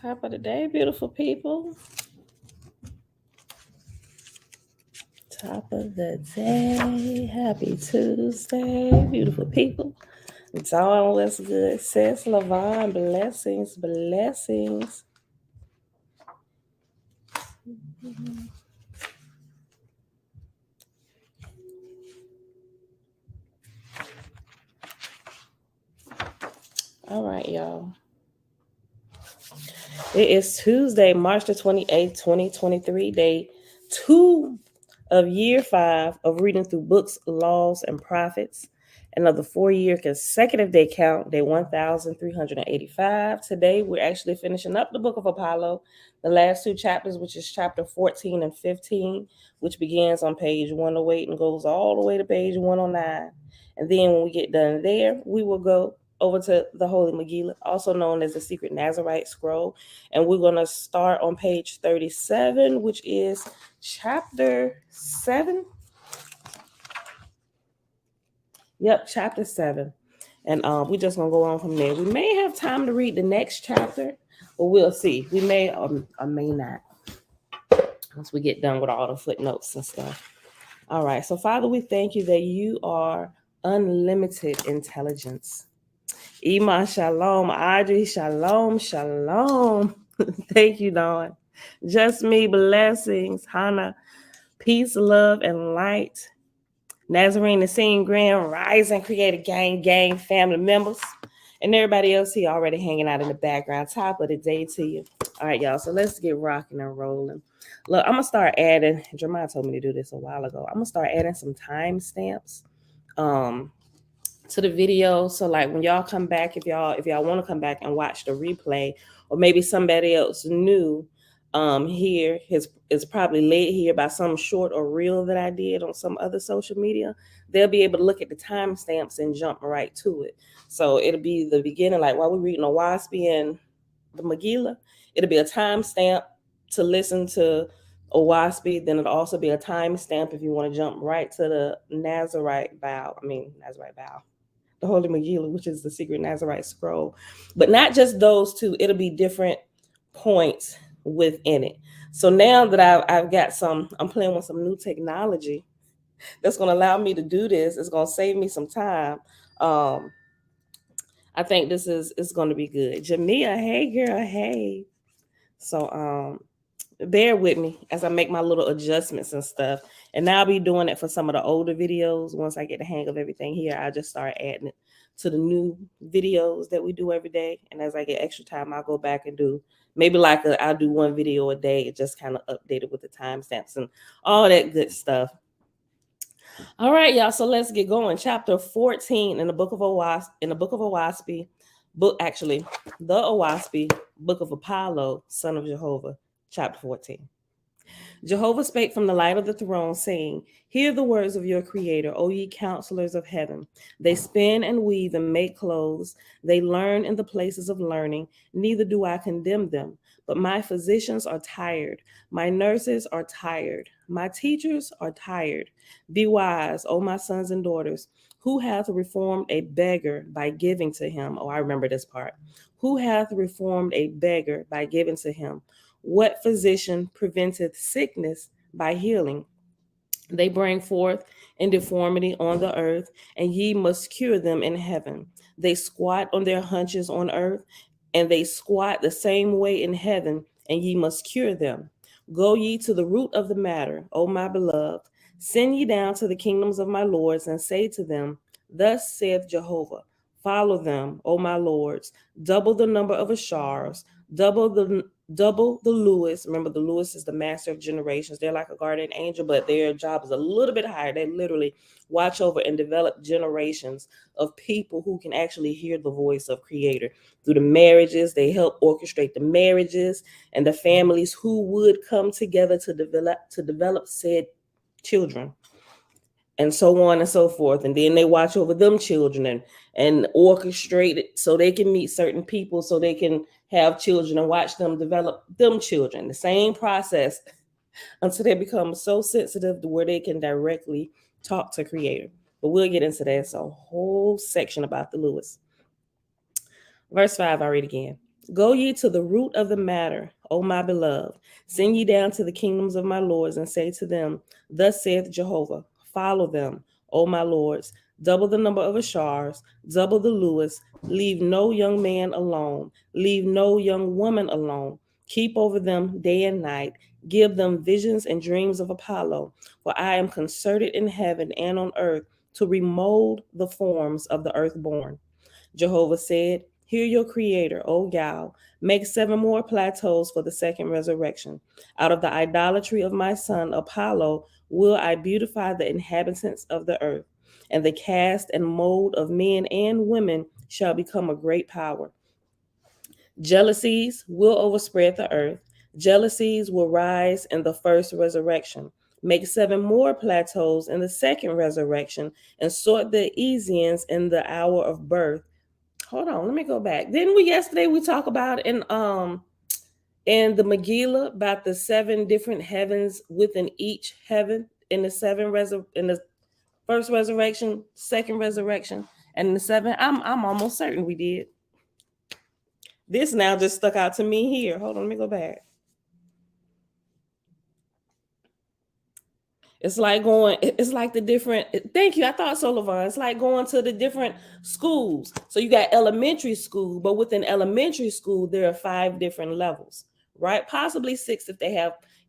Top of the day, beautiful people. Top of the day. Happy Tuesday, beautiful people. Dawn, what's good? Sis Lavon, blessings, blessings. All right, y'all. It is Tuesday, March the 28th, 2023, day 2 of year 5 of reading through books, laws, and prophets, and of the 4-year consecutive day count, day 1385. Today, we're actually finishing up the book of Apollo, the last 2 chapters, which is chapter 14 and 15, which begins on page 108 and goes all the way to page 109. And then when we get done there, we will go over to the Holy Megillah, also known as the Secret Nazarite Scroll. And we're going to start on page 37, which is chapter 7. Yep, chapter 7. And we're just going to go on from there. We may have time to read the next chapter, but we'll see. We may or may not once we get done with all the footnotes and stuff. All right. So, Father, we thank you that you are unlimited intelligence. Iman shalom, Audrey, shalom, shalom. Thank you, Dawn. Just me, blessings. Hannah, peace, love, and light. Nazarene, the scene, grand rising, creative gang, family members, and everybody else here already hanging out in the background. Top of the day to you. All right, y'all. So let's get rocking and rolling. Look, I'm gonna start adding. Jeremiah told me to do this a while ago. I'm gonna start adding some timestamps. To the video, so like when y'all come back, if y'all want to come back and watch the replay, or maybe somebody else new here is probably led here by some short or reel that I did on some other social media, they'll be able to look at the timestamps and jump right to it. So it'll be the beginning, like while we're reading Owaspy and the Megillah, it'll be a timestamp to listen to Owaspy. Then it'll also be a timestamp if you want to jump right to the Nazarite vow. The Holy Megillah, which is the Secret Nazarite Scroll. But not just those two, it'll be different points within it. So now that I've got I'm playing with some new technology that's going to allow me to do this. It's going to save me some time. I think this is going to be good. Jamia, hey girl, hey. So bear with me as I make my little adjustments and stuff. And now I'll be doing it for some of the older videos. Once I get the hang of everything here, I'll just start adding it to the new videos that we do every day. And as I get extra time, I'll go back and do maybe I'll do one video a day, just kind of update it with the timestamps and all that good stuff. All right, y'all. So let's get going. Chapter 14 in the book of Owaspy, the Owaspy, book of Apollo, son of Jehovah, chapter 14. Jehovah spake from the light of the throne, saying, Hear the words of your Creator, O ye counselors of heaven. They spin and weave and make clothes. They learn in the places of learning. Neither do I condemn them. But my physicians are tired. My nurses are tired. My teachers are tired. Be wise, O my sons and daughters. Who hath reformed a beggar by giving to him? Oh, I remember this part. Who hath reformed a beggar by giving to him? What physician preventeth sickness by healing? They bring forth in deformity on the earth, and ye must cure them in heaven. They squat on their hunches on earth, and they squat the same way in heaven, and ye must cure them. Go ye to the root of the matter, O my beloved. Send ye down to the kingdoms of my lords, and say to them, Thus saith Jehovah, follow them, O my lords, double the number of Ashars, double the Lewis. Remember, the Lewis is the master of generations. They're like a guardian angel, but their job is a little bit higher. They literally watch over and develop generations of people who can actually hear the voice of Creator. Through the marriages, they help orchestrate the marriages and the families who would come together to develop said children, and so on and so forth. And then they watch over them children and orchestrate it so they can meet certain people, so they can have children and watch them develop them children. The same process until they become so sensitive to where they can directly talk to Creator. But we'll get into that. It's a whole section about the Lewis. Verse 5, I read again. Go ye to the root of the matter, O my beloved. Send ye down to the kingdoms of my lords, and say to them, Thus saith Jehovah, follow them, O my lords. Double the number of Ashars, double the Lewis. Leave no young man alone, leave no young woman alone. Keep over them day and night. Give them visions and dreams of Apollo, for I am concerted in heaven and on earth to remold the forms of the earthborn. Jehovah said, Hear your creator, O Gal. Make 7 more plateaus for the second resurrection. Out of the idolatry of my son Apollo will I beautify the inhabitants of the earth, and the cast and mold of men and women shall become a great power. Jealousies will overspread the earth. Jealousies will rise in the first resurrection. Make 7 more plateaus in the second resurrection, and sort the Esians in the hour of birth. Hold on, let me go back. Didn't we yesterday we talk about in the Megillah about the 7 different heavens within each heaven in the in the first resurrection, second resurrection, and the 7? I'm almost certain we did. This now just stuck out to me here. Hold on, let me go back. It's like the different, thank you. I thought so, Levon. It's like going to the different schools. So you got elementary school, but within elementary school, there are 5 different levels, right? Possibly 6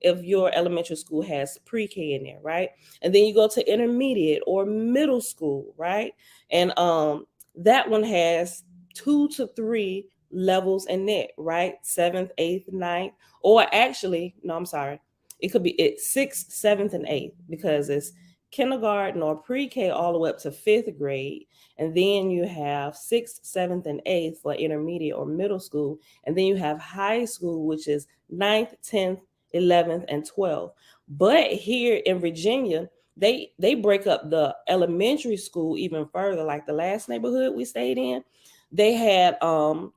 if your elementary school has pre-K in there, right? And then you go to intermediate or middle school, right? And that one has 2 to 3 levels in it, right? 7th, 8th, 9th, or actually, no, I'm sorry. It could be 6th, 7th, and 8th because it's kindergarten or pre-K all the way up to 5th grade. And then you have 6th, 7th, and 8th for intermediate or middle school. And then you have high school, which is 9th, 10th, 11th, and 12th. But here in Virginia, they break up the elementary school even further. Like the last neighborhood we stayed in, they had 2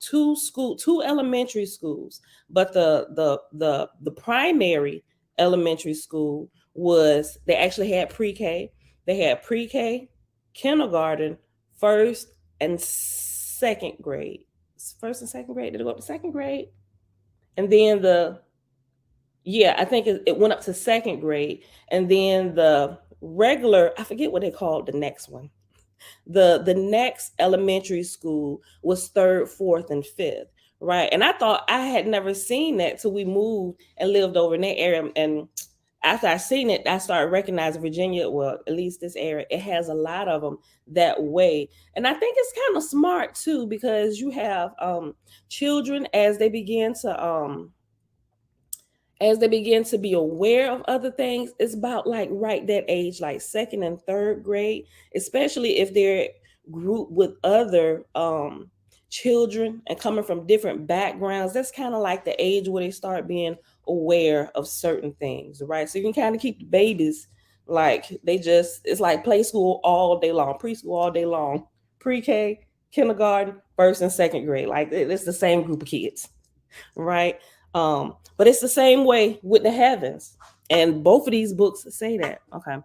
elementary schools, but the primary elementary school was, they actually had pre-K. They had pre-K, kindergarten, first and second grade. First and second grade. Did it go up to second grade? And then I think it went up to second grade. And then the regular, I forget what they called the next one. The next elementary school was 3rd, 4th, and 5th, right? And I thought I had never seen that till we moved and lived over in that area. And after I seen it, I started recognizing Virginia, well, at least this area, it has a lot of them that way. And I think it's kind of smart too, because you have children as they begin to be aware of other things. It's about like right that age, like 2nd and 3rd grade, especially if they're grouped with other children and coming from different backgrounds. That's kind of like the age where they start being aware of certain things, right? So you can kind of keep the babies like it's like play school all day long, preschool all day long, pre-K, kindergarten, 1st and 2nd grade. Like it's the same group of kids, right? But it's the same way with the heavens. And both of these books say that. Okay.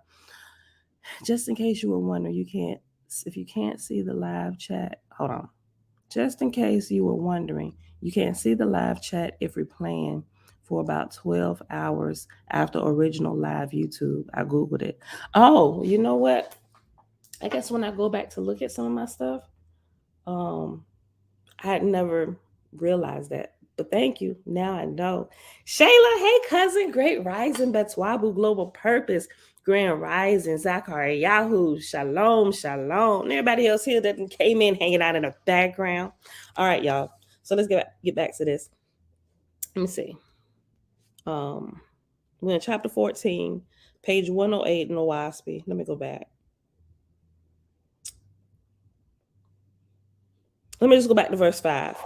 Just in case you were wondering, if you can't see the live chat, hold on. Just in case you were wondering, you can't see the live chat if we're playing for about 12 hours after original live YouTube. I Googled it. Oh, you know what? I guess when I go back to look at some of my stuff, I had never realized that. But thank you. Now I know. Shayla, hey cousin, Great Rising, Betwabu, Global Purpose, Grand Rising, Zachary, Yahoo, Shalom, Shalom. And everybody else here that came in hanging out in the background. All right, y'all. So let's get back to this. Let me see. We're in chapter 14, page 108 in the WASP. Let me go back. Let me just go back to verse 5.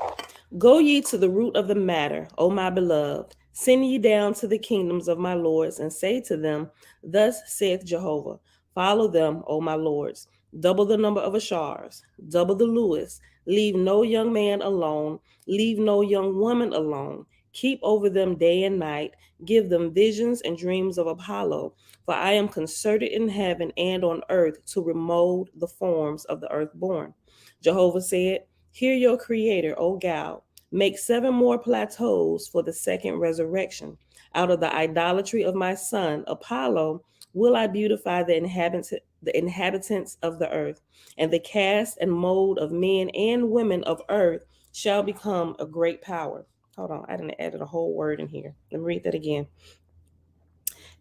Go ye to the root of the matter, O my beloved. Send ye down to the kingdoms of my lords, and say to them, Thus saith Jehovah, follow them, O my lords. Double the number of Ashars, double the Lewis. Leave no young man alone, leave no young woman alone. Keep over them day and night. Give them visions and dreams of Apollo. For I am concerted in heaven and on earth to remold the forms of the earthborn. Jehovah said, Hear your creator, O Gal. Make 7 more plateaus for the second resurrection. Out of the idolatry of my son, Apollo, will I beautify the inhabitants of the earth, and the cast and mold of men and women of earth shall become a great power. Hold on, I didn't add a whole word in here. Let me read that again.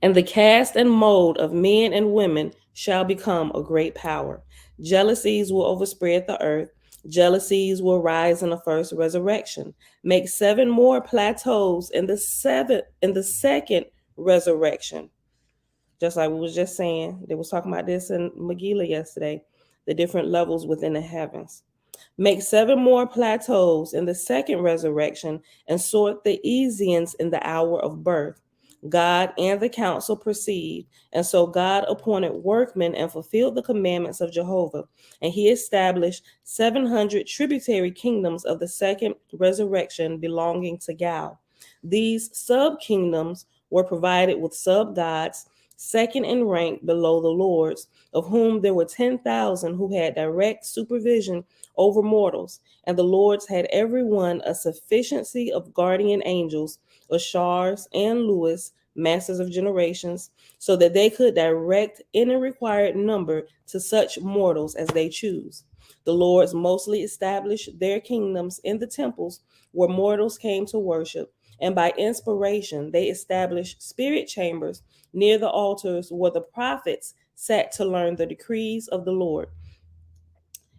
And the cast and mold of men and women shall become a great power. Jealousies will overspread the earth. Jealousies will rise in the first resurrection. Make 7 more plateaus in the second resurrection. Just like we was just saying, they was talking about this in Megillah yesterday, the different levels within the heavens. Make 7 more plateaus in the second resurrection and sort the Esians in the hour of birth. God and the council perceived, and so God appointed workmen and fulfilled the commandments of Jehovah. And he established 700 tributary kingdoms of the second resurrection belonging to Gal. These sub kingdoms were provided with sub gods, second in rank below the lords, of whom there were 10,000 who had direct supervision over mortals, and the lords had every one a sufficiency of guardian angels, Ashars and Lewis, masters of generations, so that they could direct any required number to such mortals as they choose. The lords mostly established their kingdoms in the temples where mortals came to worship, and by inspiration they established spirit chambers near the altars where the prophets sat to learn the decrees of the Lord.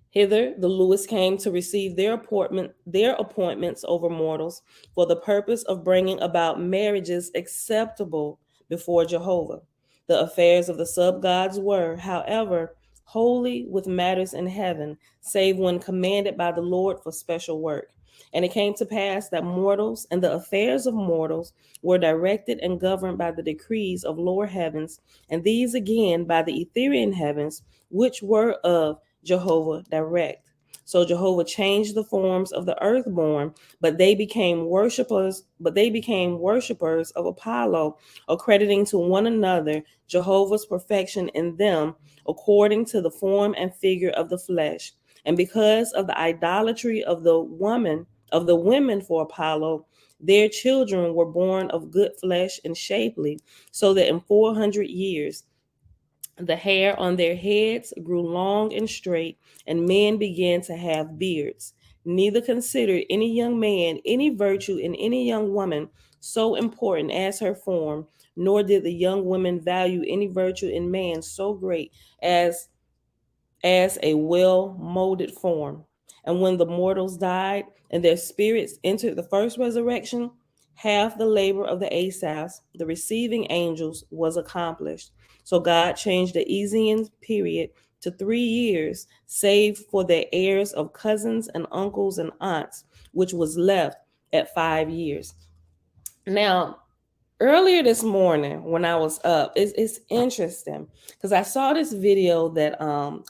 Hither the Lewis came to receive their appointments over mortals for the purpose of bringing about marriages acceptable before Jehovah. The affairs of the sub-gods were, however, holy with matters in heaven, save when commanded by the Lord for special work. And it came to pass that mortals and the affairs of mortals were directed and governed by the decrees of lower heavens, and these again by the Etherian heavens, which were of Jehovah direct. So Jehovah changed the forms of the earthborn, but they became worshipers of Apollo, accrediting to one another Jehovah's perfection in them according to the form and figure of the flesh. And because of the idolatry of the women for Apollo, their children were born of good flesh and shapely, so that in 400 years the hair on their heads grew long and straight, and men began to have beards. Neither considered any young man any virtue in any young woman so important as her form, nor did the young women value any virtue in man so great as a well molded form. And when the mortals died and their spirits entered the first resurrection, half the labor of the Asaphs, the receiving angels, was accomplished. So God changed the Esian period to 3 years, save for their heirs of cousins and uncles and aunts, which was left at 5 years. Now, earlier this morning when I was up, it's interesting because I saw this video that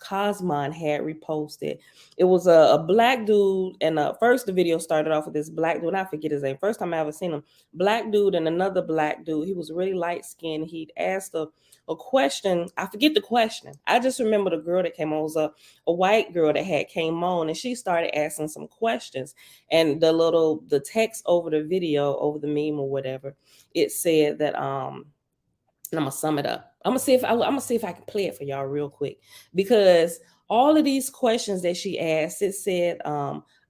Cosmon had reposted. It was a black dude, and first the video started off with this black dude. I forget his name. First time I ever seen him. Black dude and another black dude. He was really light skinned. He'd asked a question. I forget the question. I just remember the girl that came on was a white girl that had came on, and she started asking some questions. And the text over the video, over the meme or whatever, it said that and I'm gonna sum it up. I'm gonna see if I can play it for y'all real quick, because all of these questions that she asked, it said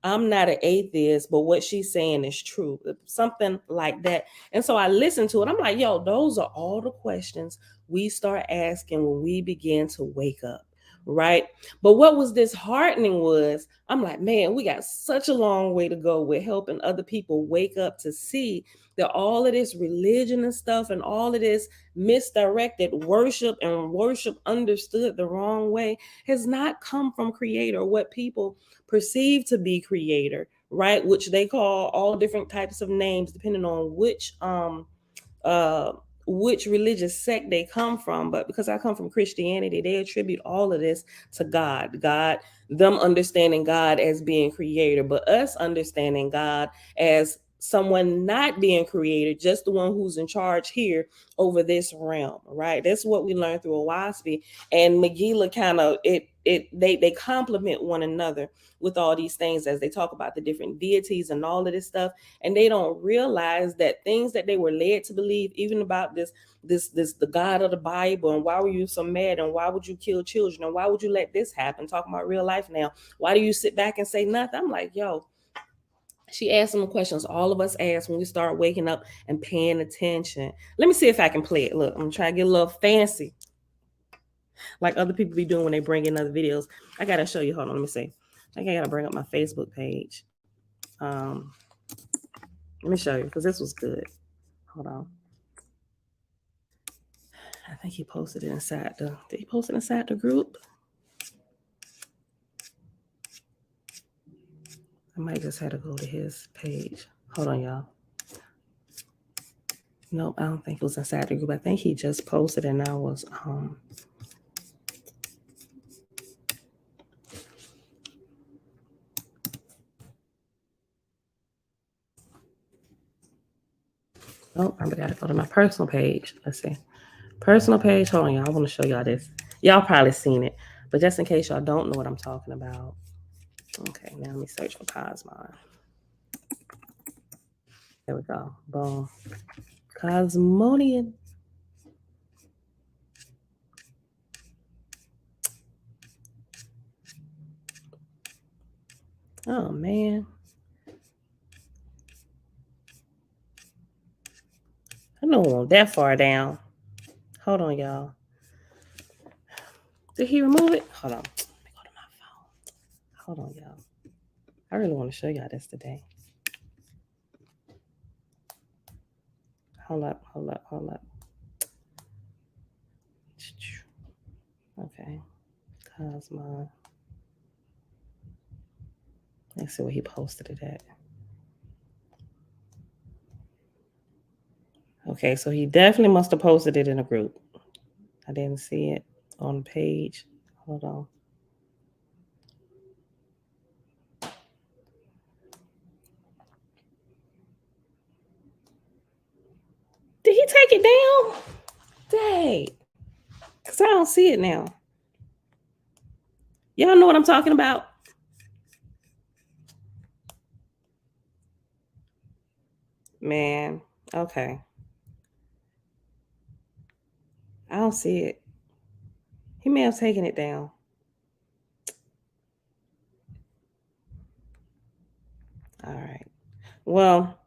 I'm not an atheist, but what she's saying is true, something like that. And so I listened to it. I'm like, yo, those are all the questions we start asking when we begin to wake up, right? But what was disheartening was, I'm like, man, we got such a long way to go with helping other people wake up to see that all of this religion and stuff and all of this misdirected worship and worship understood the wrong way has not come from creator, what people perceive to be creator, right? Which they call all different types of names depending on which religious sect they come from. But because I come from Christianity, they attribute all of this to God, them understanding God as being creator, but us understanding God as someone not being created, just the one who's in charge here over this realm, right? That's what we learned through Owaski. And Megillah kind of they complement one another with all these things as they talk about the different deities and all of this stuff. And they don't realize that things that they were led to believe, even about this the God of the Bible, and why were you so mad, and why would you kill children, and why would you let this happen? Talking about real life now. Why do you sit back and say nothing? I'm like, yo, she asked some questions all of us ask when we start waking up and paying attention. Let me see if I can play it. Look, I'm gonna try to get a little fancy, like other people be doing when they bring in other videos. I gotta show you. Hold on, let me see. I think I gotta bring up my Facebook page. Let me show you because this was good. Hold on. I think he posted it inside the. Did he post it inside the group? I might just have to go to his page. Hold on, y'all. Nope, I don't think it was inside the group. I think he just posted and I was oh, I gotta go to my personal page. Let's see. Personal page. Hold on, y'all. I want to show y'all this. Y'all probably seen it, but just in case y'all don't know what I'm talking about. Okay, now let me search for Cosmon. There we go. Boom. Cosmonian. Oh man. I know it went that far down. Hold on, y'all. Did he remove it? Hold on. Let me go to my phone. Hold on, y'all. I really want to show y'all this today. Hold up. Okay. Cosmo. Let's see where he posted it at. Okay, so he definitely must have posted it in a group. I didn't see it on the page. Hold on. Did he take it down? Dang. Because I don't see it now. Y'all know what I'm talking about? Man, okay. I don't see it. He may have taken it down. All right. Well,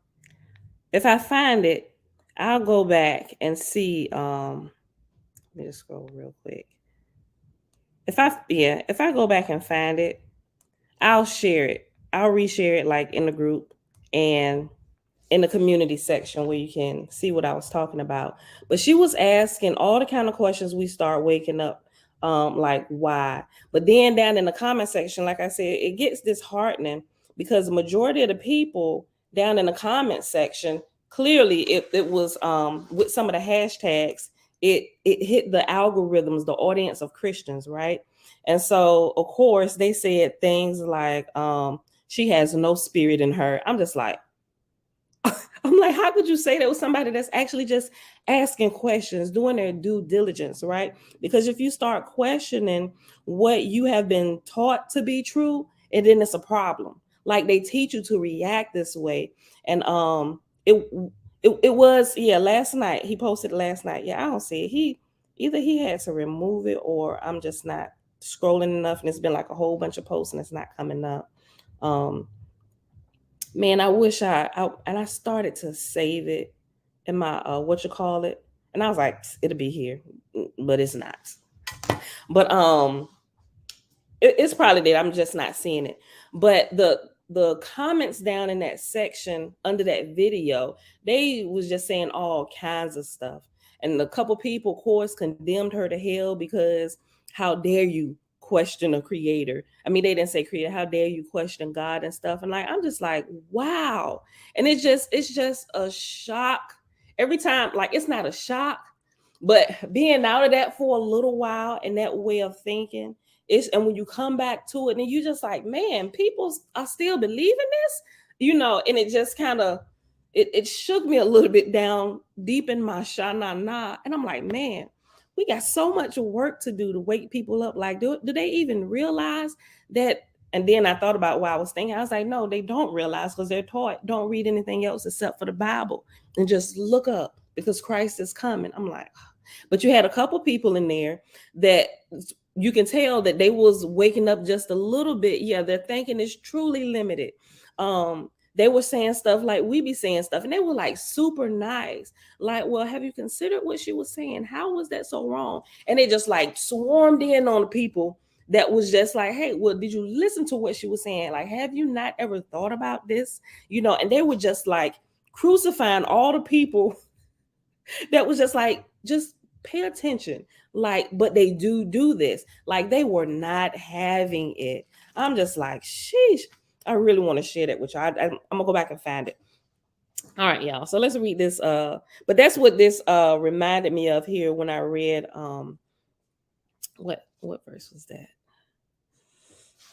if I find it, I'll go back and see. Let me just scroll real quick. If I go back and find it, I'll share it. I'll reshare it like in the group and in the community section where you can see what I was talking about. But she was asking all the kind of questions we start waking up, like why. But then down in the comment section, like I said, it gets disheartening because the majority of the people down in the comment section, clearly it was with some of the hashtags, it hit the algorithms, the audience of Christians, right? And so of course they said things like she has no spirit in her. I'm just like, I'm like, how could you say that with somebody that's actually just asking questions, doing their due diligence, right? Because if you start questioning what you have been taught to be true, and then it's a problem. Like they teach you to react this way. And it was last night. He posted it last night. Yeah, I don't see it. He had to remove it, or I'm just not scrolling enough, and it's been like a whole bunch of posts and it's not coming up. Man, I wish I started to save it in my what you call it, and I was like, it'll be here, but it's not. But it's probably there. I'm just not seeing it. But the comments down in that section under that video, they was just saying all kinds of stuff, and a couple people, of course, condemned her to hell because how dare you question a creator. I mean, they didn't say creator. How dare you question God and stuff? And like, I'm just like, wow. And it's just a shock every time. Like, it's not a shock, but being out of that for a little while and that way of thinking, and when you come back to it, and you just like, man, people are still believing this, and it just kind of it shook me a little bit down deep in my sha-na-na. And I'm like, man, we got so much work to do to wake people up. Like, do they even realize that? And then I thought about what I was thinking. I was like, no, they don't realize, because they're taught, don't read anything else except for the Bible and just look up because Christ is coming. I'm like, but you had a couple people in there that you can tell that they was waking up just a little bit. Yeah, their thinking is truly limited. They were saying stuff like we be saying stuff, and they were like super nice. Like, well, have you considered what she was saying? How was that so wrong? And they just like swarmed in on the people that was just like, hey, well, did you listen to what she was saying? Like, have you not ever thought about this? You know, and they were just like crucifying all the people that was just like, just pay attention. Like, but they do this. Like, they were not having it. I'm just like, sheesh. I really want to share that with you. I'm gonna go back and find it. All right, y'all. So let's read this. But that's what this reminded me of here when I read what verse was that?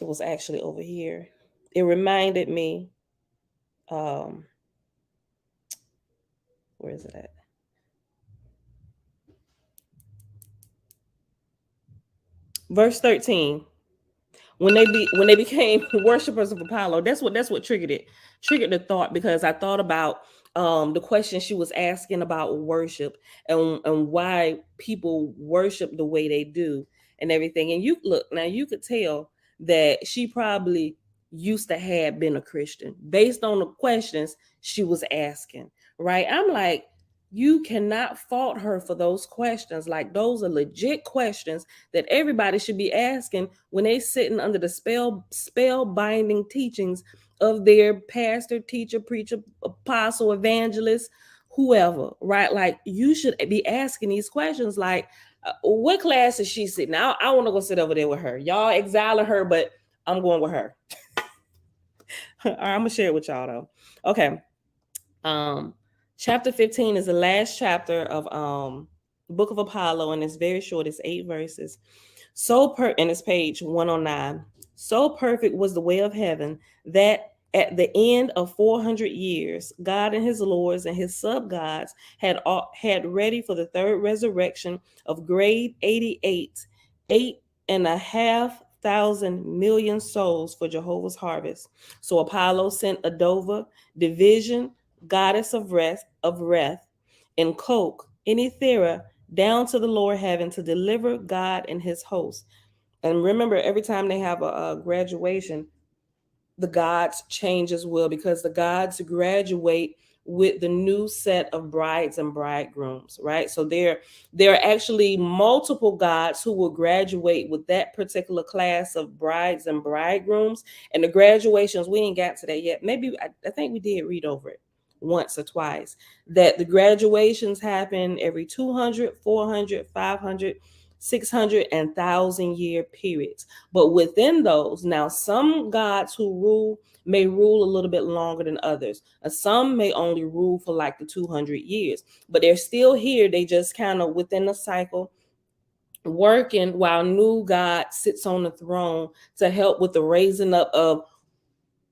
It was actually over here. It reminded me, where is it at? Verse 13. When they became worshipers of Apollo, that's what triggered the thought, because I thought about the question she was asking about worship, and why people worship the way they do and everything. And you look, now you could tell that she probably used to have been a Christian based on the questions she was asking, right? I'm like, you cannot fault her for those questions. Like, those are legit questions that everybody should be asking when they sitting under the spell binding teachings of their pastor, teacher, preacher, apostle, evangelist, whoever, right? Like, you should be asking these questions. Like, what class is she sitting? I want to go sit over there with her. Y'all exiling her, but I'm going with her. All right, I'm gonna share it with y'all though. Okay. Chapter 15 is the last chapter of Book of Apollo, and it's very short. It's 8 verses. And it's page 109. So perfect was the way of heaven that at the end of 400 years, God and his lords and his sub-gods had ready for the third resurrection of grade 88, 8,500,000,000,000 souls for Jehovah's harvest. So Apollo sent Adova, division, goddess of wrath, and Coke, in Ethera, down to the lower heaven to deliver God and his host. And remember, every time they have a graduation, the gods change as well, because the gods graduate with the new set of brides and bridegrooms, right? So there are actually multiple gods who will graduate with that particular class of brides and bridegrooms. And the graduations, we ain't got to that yet. Maybe I think we did read over it once or twice, that the graduations happen every 200, 400, 500, 600, and 1,000 year periods. But within those, now some gods who rule may rule a little bit longer than others. Some may only rule for like the 200 years, but they're still here. They just kind of within the cycle working while new God sits on the throne to help with the raising up of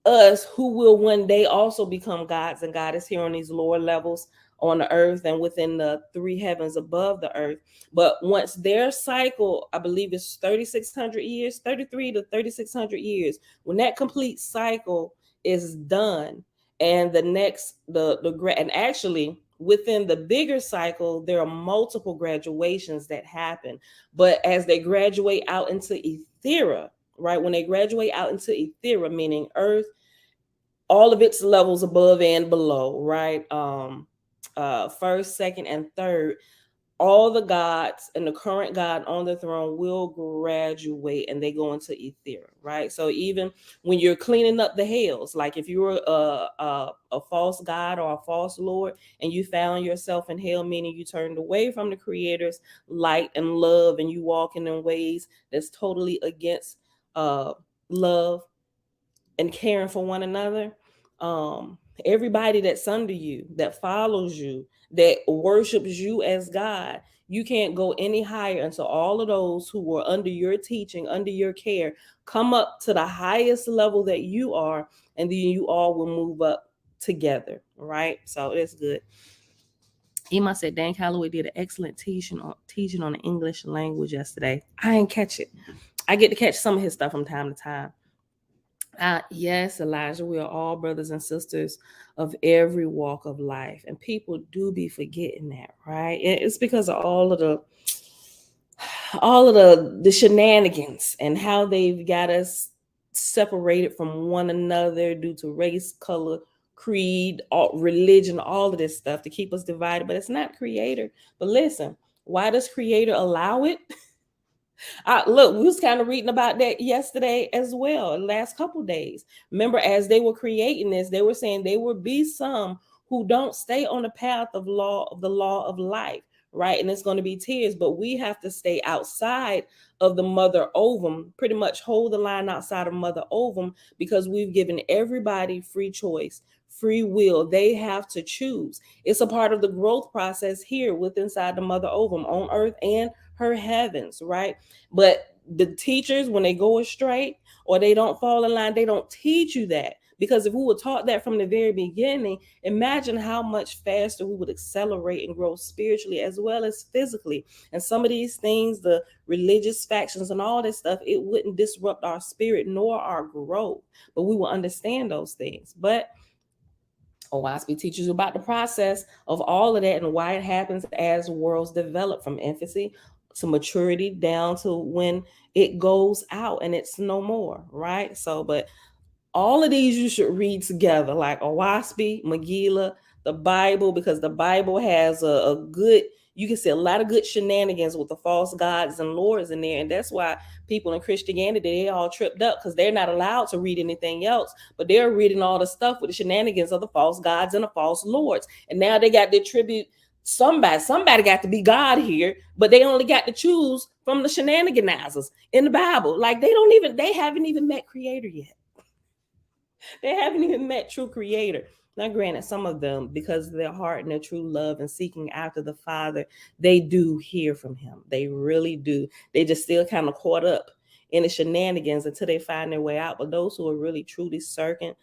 us, who will one day also become gods and goddess here on these lower levels on the earth and within the 3 heavens above the earth. But once their cycle, I believe it's 3,600 years, 33 to 3,600 years, when that complete cycle is done, and the next and actually within the bigger cycle, there are multiple graduations that happen. But as they graduate out into Ethera, right? When they graduate out into Ethera, meaning earth, all of its levels above and below, right? First, second, and third, all the gods and the current God on the throne will graduate, and they go into Ethera, right? So even when you're cleaning up the hells, like if you were a false god or a false lord and you found yourself in hell, meaning you turned away from the Creator's light and love, and you walking in ways that's totally against love and caring for one another, everybody that's under you, that follows you, that worships you as God, you can't go any higher until all of those who were under your teaching, under your care, come up to the highest level that you are, and then you all will move up together, right? So it's good. Ema said Dan Calloway did an excellent teaching on the English language yesterday. I didn't catch it. I get to catch some of his stuff from time to time. Yes, Elijah, we are all brothers and sisters of every walk of life, and people do be forgetting that, right? It's because of all of the shenanigans and how they've got us separated from one another due to race, color, creed, religion, all of this stuff to keep us divided. But it's not Creator. But listen, why does Creator allow it? Look, we was kind of reading about that yesterday as well, the last couple days. Remember, as they were creating this, they were saying there will be some who don't stay on the path of the law of life, right? And it's going to be tears, but we have to stay outside of the mother ovum, pretty much hold the line outside of mother ovum, because we've given everybody free choice, free will. They have to choose. It's a part of the growth process here with inside the mother ovum on earth and her heavens, right? But the teachers, when they go astray or they don't fall in line, they don't teach you that. Because if we were taught that from the very beginning, imagine how much faster we would accelerate and grow spiritually as well as physically. And some of these things, the religious factions and all this stuff, it wouldn't disrupt our spirit nor our growth. But we will understand those things. But OSB teaches you about the process of all of that and why it happens as worlds develop from infancy to maturity down to when it goes out and it's no more, right? So, but all of these you should read together, like Owaspi, Megillah, the Bible, because the Bible has a good, you can see a lot of good shenanigans with the false gods and lords in there. And that's why people in Christianity, they all tripped up because they're not allowed to read anything else, but they're reading all the stuff with the shenanigans of the false gods and the false lords. And now they got to attribute somebody got to be God here, but they only got to choose from the shenaniganizers in the Bible. Like they haven't even met Creator yet. They haven't even met true Creator. Now, granted, some of them, because of their heart and their true love and seeking after the Father, they do hear from Him. They really do. They just still kind of caught up in the shenanigans until they find their way out. But those who are really truly searching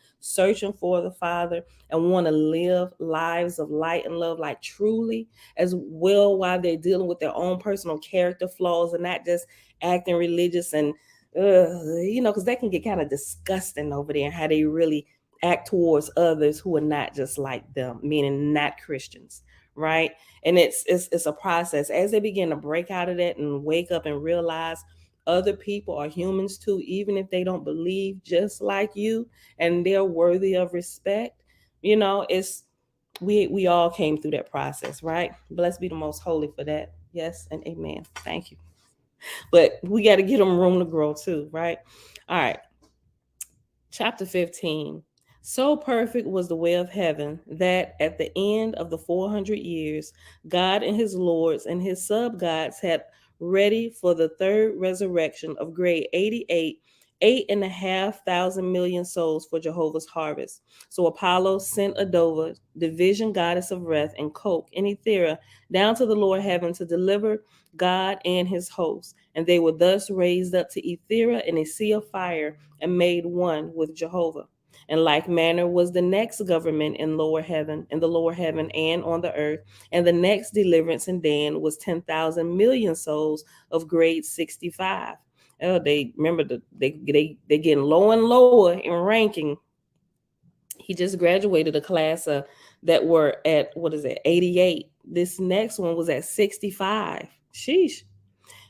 for the Father and want to live lives of light and love, like truly, as well, while they're dealing with their own personal character flaws and not just acting religious and because that can get kind of disgusting over there, how they really act towards others who are not just like them, meaning not Christians, right? And it's a process as they begin to break out of that and wake up and realize other people are humans too, even if they don't believe just like you, and they're worthy of respect. It's we all came through that process, right? Blessed be the most holy for that. Yes and amen. Thank you. But we got to give them room to grow too, right? All right. Chapter 15. So perfect was the way of heaven that at the end of the 400 years, God and his lords and his sub-gods had ready for the third resurrection of grade 88, 8,500,000,000,000 souls for Jehovah's harvest. So Apollo sent Adova, the vision goddess of Reth, and Coke and Ethera down to the lower heaven to deliver God and his hosts. And they were thus raised up to Ethera in a sea of fire and made one with Jehovah. In like manner was the next government in the lower heaven and on the earth. And the next deliverance in Dan was 10,000 million souls of grade 65. Oh, they remember they getting lower and lower in ranking. He just graduated a class that were at 88. This next one was at 65. Sheesh.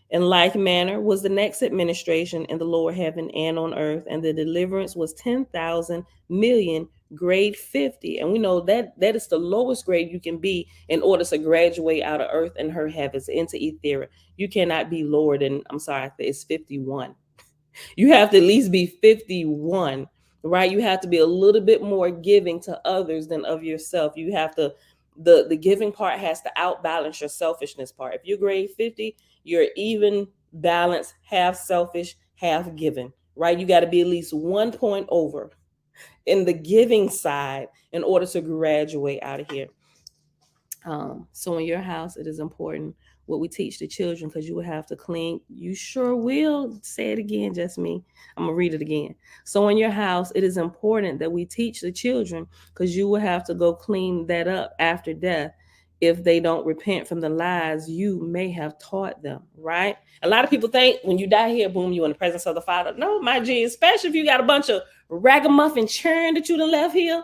In like manner was the next administration in the lower heaven and on earth, and the deliverance was 10,000 million, grade 50. And we know that is the lowest grade you can be in order to graduate out of earth and her heavens into Ethera. You cannot be lower than, I'm sorry, it's 51. You have to at least be 51, right? You have to be a little bit more giving to others than of yourself. You have to, the giving part has to outbalance your selfishness part. If you're grade 50, you're even balanced, half selfish, half given, right? You got to be at least 1 point over in the giving side in order to graduate out of here. So in your house, it is important what we teach the children, because you will have to clean. You sure will. Say it again, just me. I'm going to read it again. So in your house, it is important that we teach the children, because you will have to go clean that up after death if they don't repent from the lies you may have taught them, right? A lot of people think when you die here, boom, you're in the presence of the Father. No, my G, especially if you got a bunch of ragamuffin churn that you done left here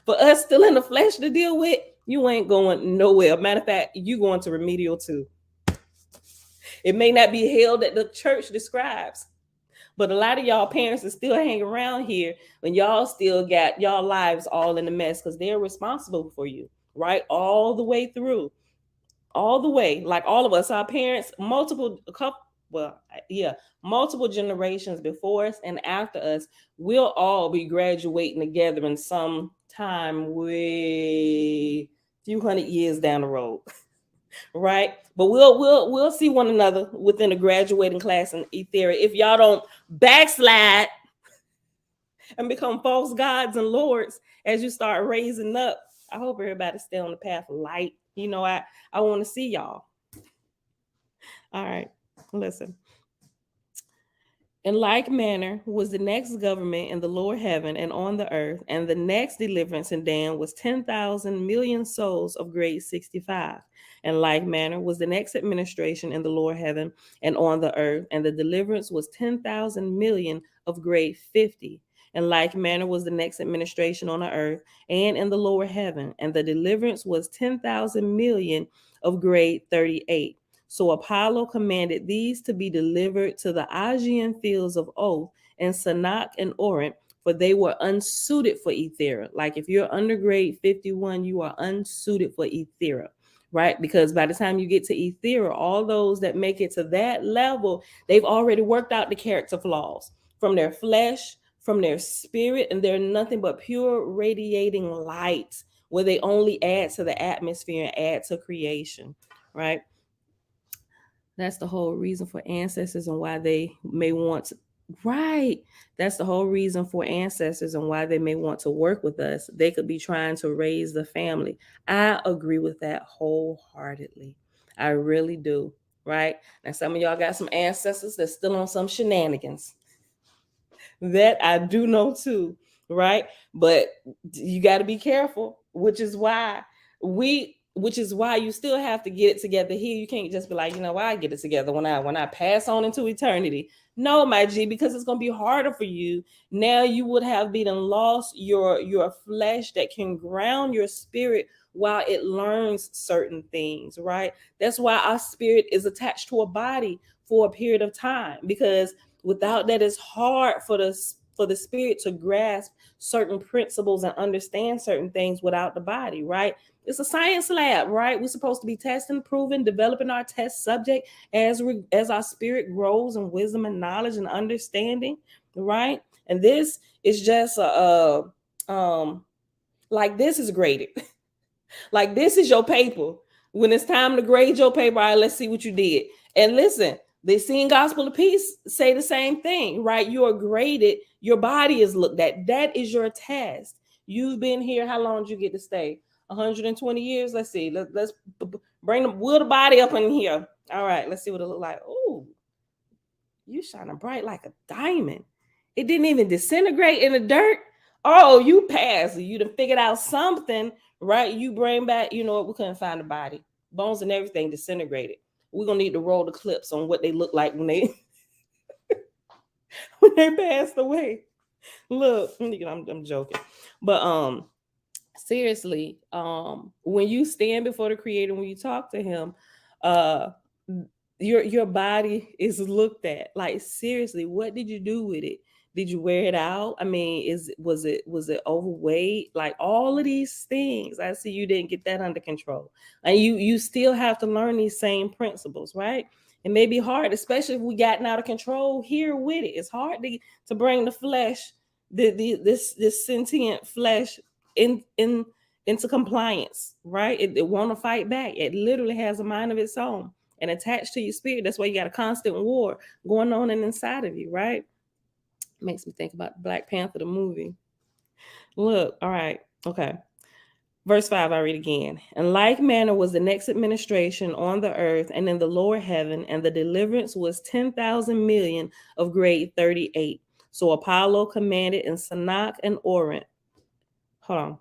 for us still in the flesh to deal with, you ain't going nowhere. Matter of fact, you going to remedial too. It may not be hell that the church describes, but a lot of y'all parents are still hanging around here when y'all still got y'all lives all in a mess, because they're responsible for you, right? All the way through. All the way, like all of us, our parents, multiple generations before us and after us, we'll all be graduating together in some time way few hundred years down the road. Right? But we'll see one another within the graduating class in Etheria if y'all don't backslide and become false gods and lords as you start raising up. I hope everybody stay on the path of light. I want to see y'all. All right, listen. In like manner was the next government in the lower heaven and on the earth, and the next deliverance in Dan was 10,000 million souls of grade 65. In like manner was the next administration in the lower heaven and on the earth, and the deliverance was 10,000 million of grade 50. In like manner was the next administration on the earth and in the lower heaven, and the deliverance was 10,000 million of grade 38. So Apollo commanded these to be delivered to the Aegean fields of Oath and Sanach and Orient, for they were unsuited for Ethera. Like if you're under grade 51, you are unsuited for Ethera, right? Because by the time you get to Ethera, all those that make it to that level, they've already worked out the character flaws from their flesh, from their spirit, and they're nothing but pure radiating light, where they only add to the atmosphere and add to creation, right? That's the whole reason for ancestors and why they may want to, right. That's the whole reason for ancestors and why they may want to work with us. They could be trying to raise the family. I agree with that wholeheartedly. I really do. Right. Now, some of y'all got some ancestors that's still on some shenanigans. That I do know too. Right. But you got to be careful, which is why you still have to get it together here. You can't just be like, I get it together when I pass on into eternity. No, my G, because it's gonna be harder for you. Now you would have been lost your flesh that can ground your spirit while it learns certain things, right? That's why our spirit is attached to a body for a period of time, because without that, it's hard for the spirit to grasp certain principles and understand certain things without the body, right? It's a science lab, right? We're supposed to be testing, proving, developing our test subject as our spirit grows in wisdom and knowledge and understanding, right? And this is just like this is graded. Like this is your paper. When it's time to grade your paper, all right, let's see what you did. And listen, the Seeing Gospel of Peace say the same thing, right? You are graded. Your body is looked at. That is your test. You've been here. How long did you get to stay? 120 years. Let's see. Let's bring the body up in here. All right. Let's see what it look like. Oh, you shining bright like a diamond. It didn't even disintegrate in the dirt. Oh, you passed. You done figured out something, right? You bring back, we couldn't find the body. Bones and everything disintegrated. We're gonna need to roll the clips on what they look like when they when they passed away. Look, I'm joking. But seriously, when you stand before the creator, when you talk to him, your body is looked at. Like, seriously, what did you do with it? Did you wear it out? I mean, was it overweight? Like, all of these things. I see you didn't get that under control. And you still have to learn these same principles, right? It may be hard, especially if we gotten out of control here with it. It's hard to bring the flesh, this sentient flesh into compliance, right? It want to fight back. It literally has a mind of its own and attached to your spirit. That's why you got a constant war going on inside of you, right? Makes me think about Black Panther, the movie. Look, all right, okay. Verse 5, I read again. In like manner was the next administration on the earth and in the lower heaven, and the deliverance was 10,000 million of grade 38. So Apollo commanded in Sanach and Orient. Hold on.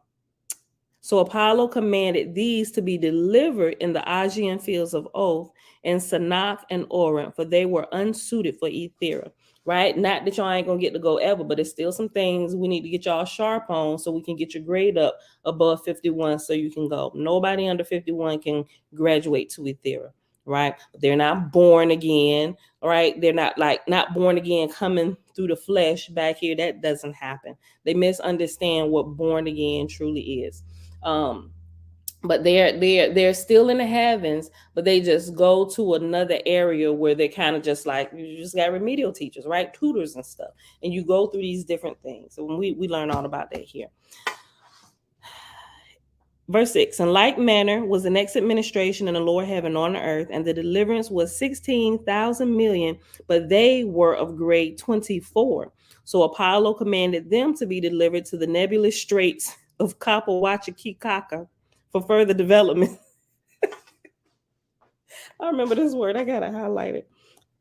So Apollo commanded these to be delivered in the Aegean fields of Oath and Sanach and Orient, for they were unsuited for Ethera. Right? Not that y'all ain't gonna get to go ever, but it's still some things we need to get y'all sharp on so we can get your grade up above 51 so you can go. Nobody under 51 can graduate to Ethera, right? They're not born again, right? They're not born again coming through the flesh back here. That doesn't happen. They misunderstand what born again truly is. But they're still in the heavens, but they just go to another area where they're kind of just like, you just got remedial teachers, right? Tutors and stuff, and you go through these different things. So we learn all about that here. Verse 6, in like manner was the next administration in the lower heaven on the earth, and the deliverance was 16,000 million, but they were of grade 24. So Apollo commanded them to be delivered to the nebulous straits of Kapawachikikaka for further development. I remember this word. I got to highlight it.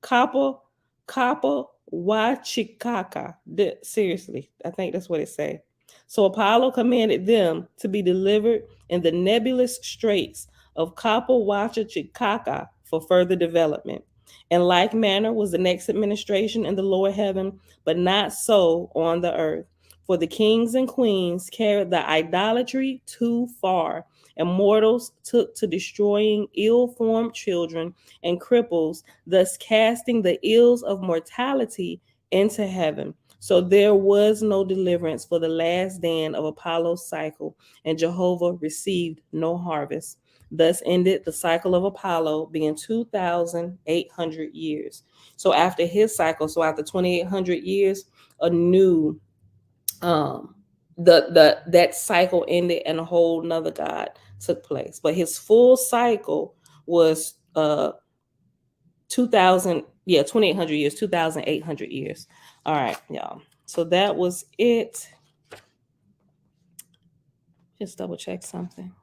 Kapawachikaka. Seriously, I think that's what it say. So Apollo commanded them to be delivered in the nebulous straits of Kapawachikaka for further development. In like manner was the next administration in the lower heaven, but not so on the earth. For the kings and queens carried the idolatry too far, and mortals took to destroying ill-formed children and cripples, thus casting the ills of mortality into heaven. So there was no deliverance for the last stand of Apollo's cycle, and Jehovah received no harvest. Thus ended the cycle of Apollo, being 2,800 years. So after his cycle, so after 2,800 years, a new that cycle ended and a whole nother God took place. But his full cycle was 2,800 years, 2,800 years. All right, y'all. So that was it. Just double check something.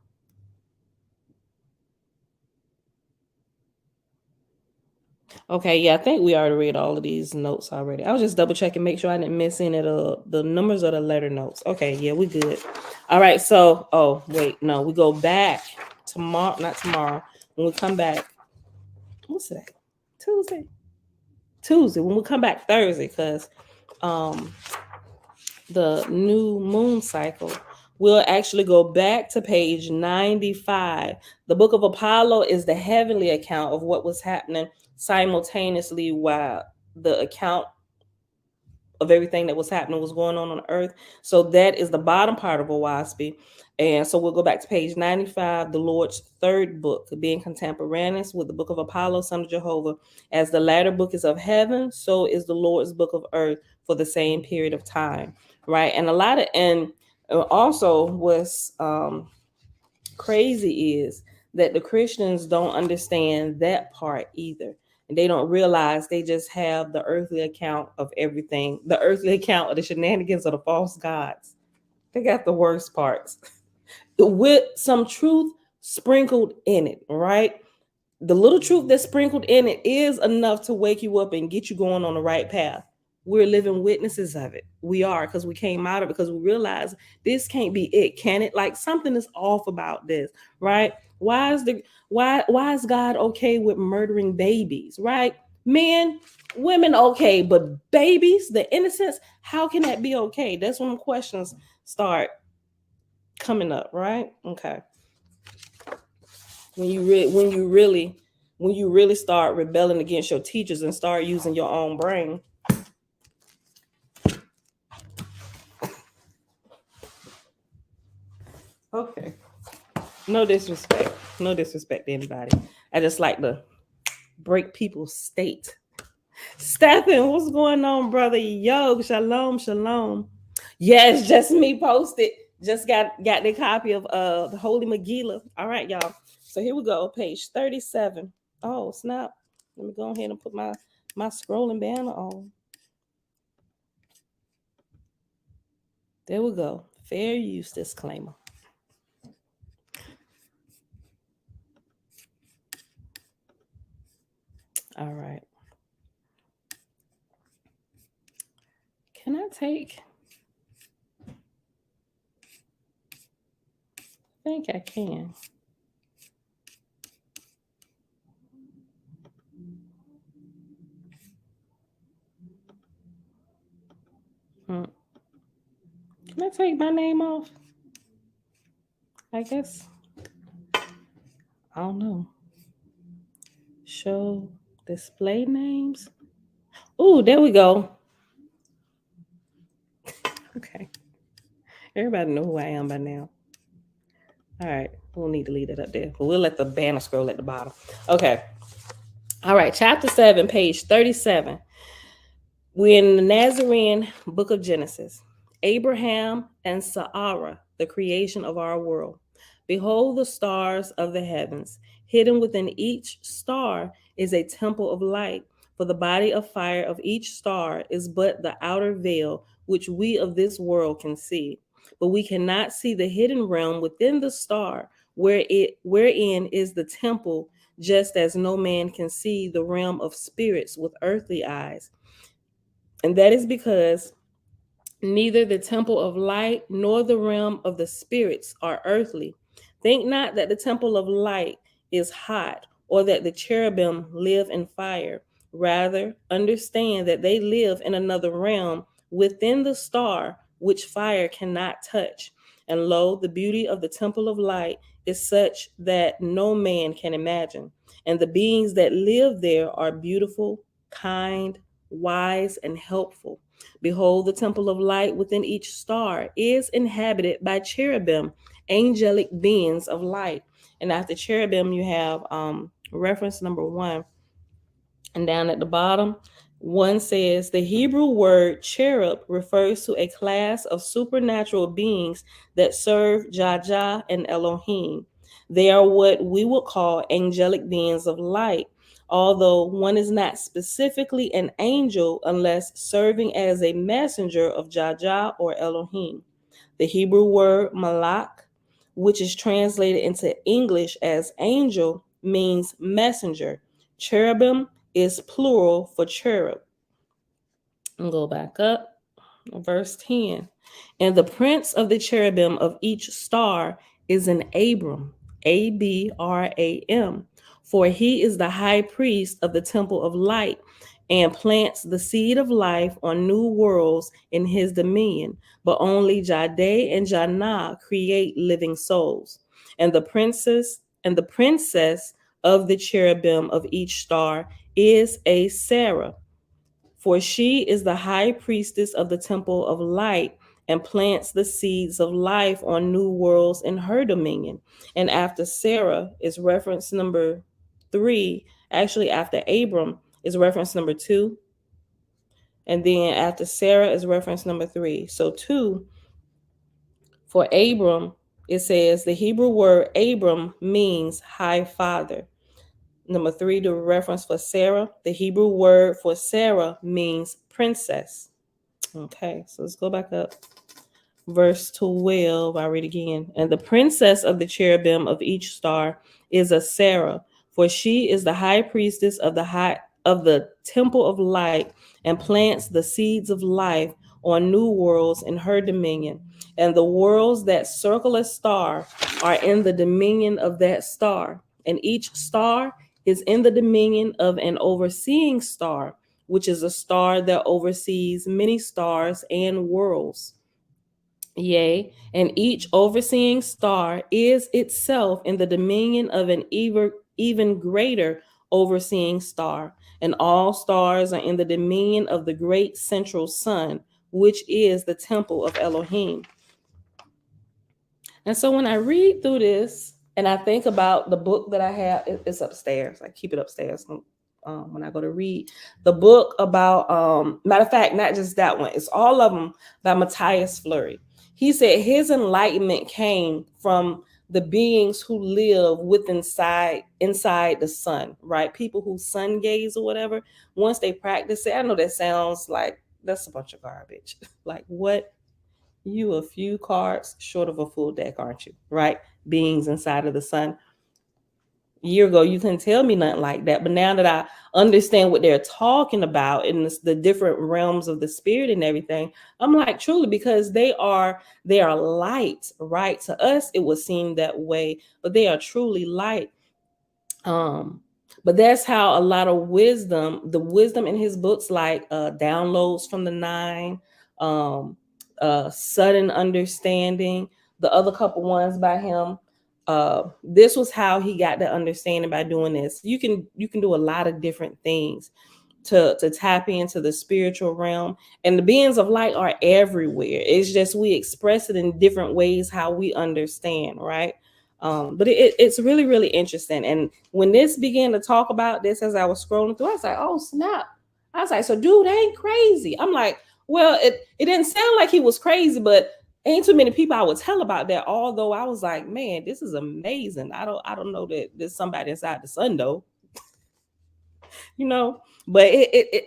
Okay, yeah, I think we already read all of these notes already. I was just double checking, make sure I didn't miss any of the numbers or the letter notes. Okay, yeah, we good. All right, so, oh, wait, no, we go back tomorrow, not tomorrow. When we come back, what's that? Tuesday. When we come back Thursday, because the new moon cycle, we'll actually go back to page 95. The book of Apollo is the heavenly account of what was happening simultaneously while the account of everything that was happening was going on earth. So that is the bottom part of Owaspy. And so we'll go back to page 95, the Lord's third book, being contemporaneous with the book of Apollo, son of Jehovah. As the latter book is of heaven, so is the Lord's book of earth for the same period of time, right? And also what's crazy is that the Christians don't understand that part either. And they don't realize they just have the earthly account of everything, the earthly account of the shenanigans of the false gods. They got the worst parts with some truth sprinkled in it, right? The little truth that's sprinkled in it is enough to wake you up and get you going on the right path. We're living witnesses of it. We are, because we came out of it, because we realized this can't be it, can it? Like something is off about this, right? Why is God okay with murdering babies, right? Men, women, okay, but babies, the innocents, how can that be okay? That's when questions start coming up, right? Okay. When you really start rebelling against your teachers and start using your own brain. Okay. No disrespect to anybody. I just like to break people's state. Stephen, what's going on, brother? Yo, shalom. Yes, just me posted. Just got the copy of the Holy Megillah. All right, y'all. So here we go, page 37. Oh, snap. Let me go ahead and put my scrolling banner on. There we go. Fair use disclaimer. All right. Can I take? I think I can. Hmm. Can I take my name off? I guess. I don't know. Show display names. Oh, there we go. Okay. Everybody know who I am by now. All right. We'll need to leave it up there. But we'll let the banner scroll at the bottom. Okay. All right. Chapter 7, page 37. We're in the Nazarene book of Genesis. Abraham and Sarah, the creation of our world. Behold the stars of the heavens. Hidden within each star is a temple of light. For the body of fire of each star is but the outer veil, which we of this world can see. But we cannot see the hidden realm within the star, wherein is the temple, just as no man can see the realm of spirits with earthly eyes. And that is because neither the temple of light nor the realm of the spirits are earthly. Think not that the temple of light is hot, or that the cherubim live in fire. Rather, understand that they live in another realm within the star, which fire cannot touch. And lo, the beauty of the temple of light is such that no man can imagine. And the beings that live there are beautiful, kind, wise, and helpful. Behold, the temple of light within each star is inhabited by cherubim, angelic beings of light. And after cherubim, you have reference number 1. And down at the bottom, 1 says the Hebrew word cherub refers to a class of supernatural beings that serve Jah and Elohim. They are what we would call angelic beings of light, although one is not specifically an angel unless serving as a messenger of Jah or Elohim. The Hebrew word malak, which is translated into English as angel, means messenger. Cherubim is plural for cherub. And go back up, verse 10. And the prince of the cherubim of each star is an Abram, Abram, for he is the high priest of the temple of light and plants the seed of life on new worlds in his dominion. But only Jade and Janah create living souls. And the princess of the cherubim of each star is a Sarah, for she is the high priestess of the temple of light and plants the seeds of life on new worlds in her dominion. And after Sarah is reference number 3, actually after Abram is reference number 2, and then after Sarah is reference number 3. So 2, for Abram, it says the Hebrew word Abram means high father. Number 3, the reference for Sarah, the Hebrew word for Sarah means princess. Okay, so let's go back up. Verse 12, I read again. And the princess of the cherubim of each star is a Sarah, for she is the high priestess of the temple of light and plants the seeds of life on new worlds in her dominion. And the worlds that circle a star are in the dominion of that star. And each star is in the dominion of an overseeing star, which is a star that oversees many stars and worlds. Yea, and each overseeing star is itself in the dominion of an even greater overseeing star. And all stars are in the dominion of the great central sun, which is the temple of Elohim. And so when I read through this and I think about the book that I have, it's upstairs. I keep it upstairs when I go to read the book about, matter of fact, not just that one, it's all of them by Matthias Fleury. He said his enlightenment came from the beings who live inside the sun, right? People who sun gaze or whatever. Once they practice it, I know that sounds like that's a bunch of garbage. Like what? You a few cards short of a full deck, aren't you? Right? Beings inside of the sun. A year ago, you couldn't tell me nothing like that. But now that I understand what they're talking about in the different realms of the spirit and everything, I'm like, truly, because they are light, right? To us, it would seem that way, but they are truly light. um but that's how a lot of the wisdom in his books, like downloads from the nine, um sudden understanding, the other couple ones by him, this was how he got the understanding by doing this. You can do a lot of different things to tap into the spiritual realm, and the beings of light are everywhere. It's just we express it in different ways how we understand, right? But it's really, really interesting. And when this began to talk about this, as I was scrolling through, I was like, oh snap. I was like, so dude ain't crazy. I'm like, well, it didn't sound like he was crazy, but ain't too many people I would tell about that. Although I was like, man, this is amazing. I don't know that there's somebody inside the sun though, you know. But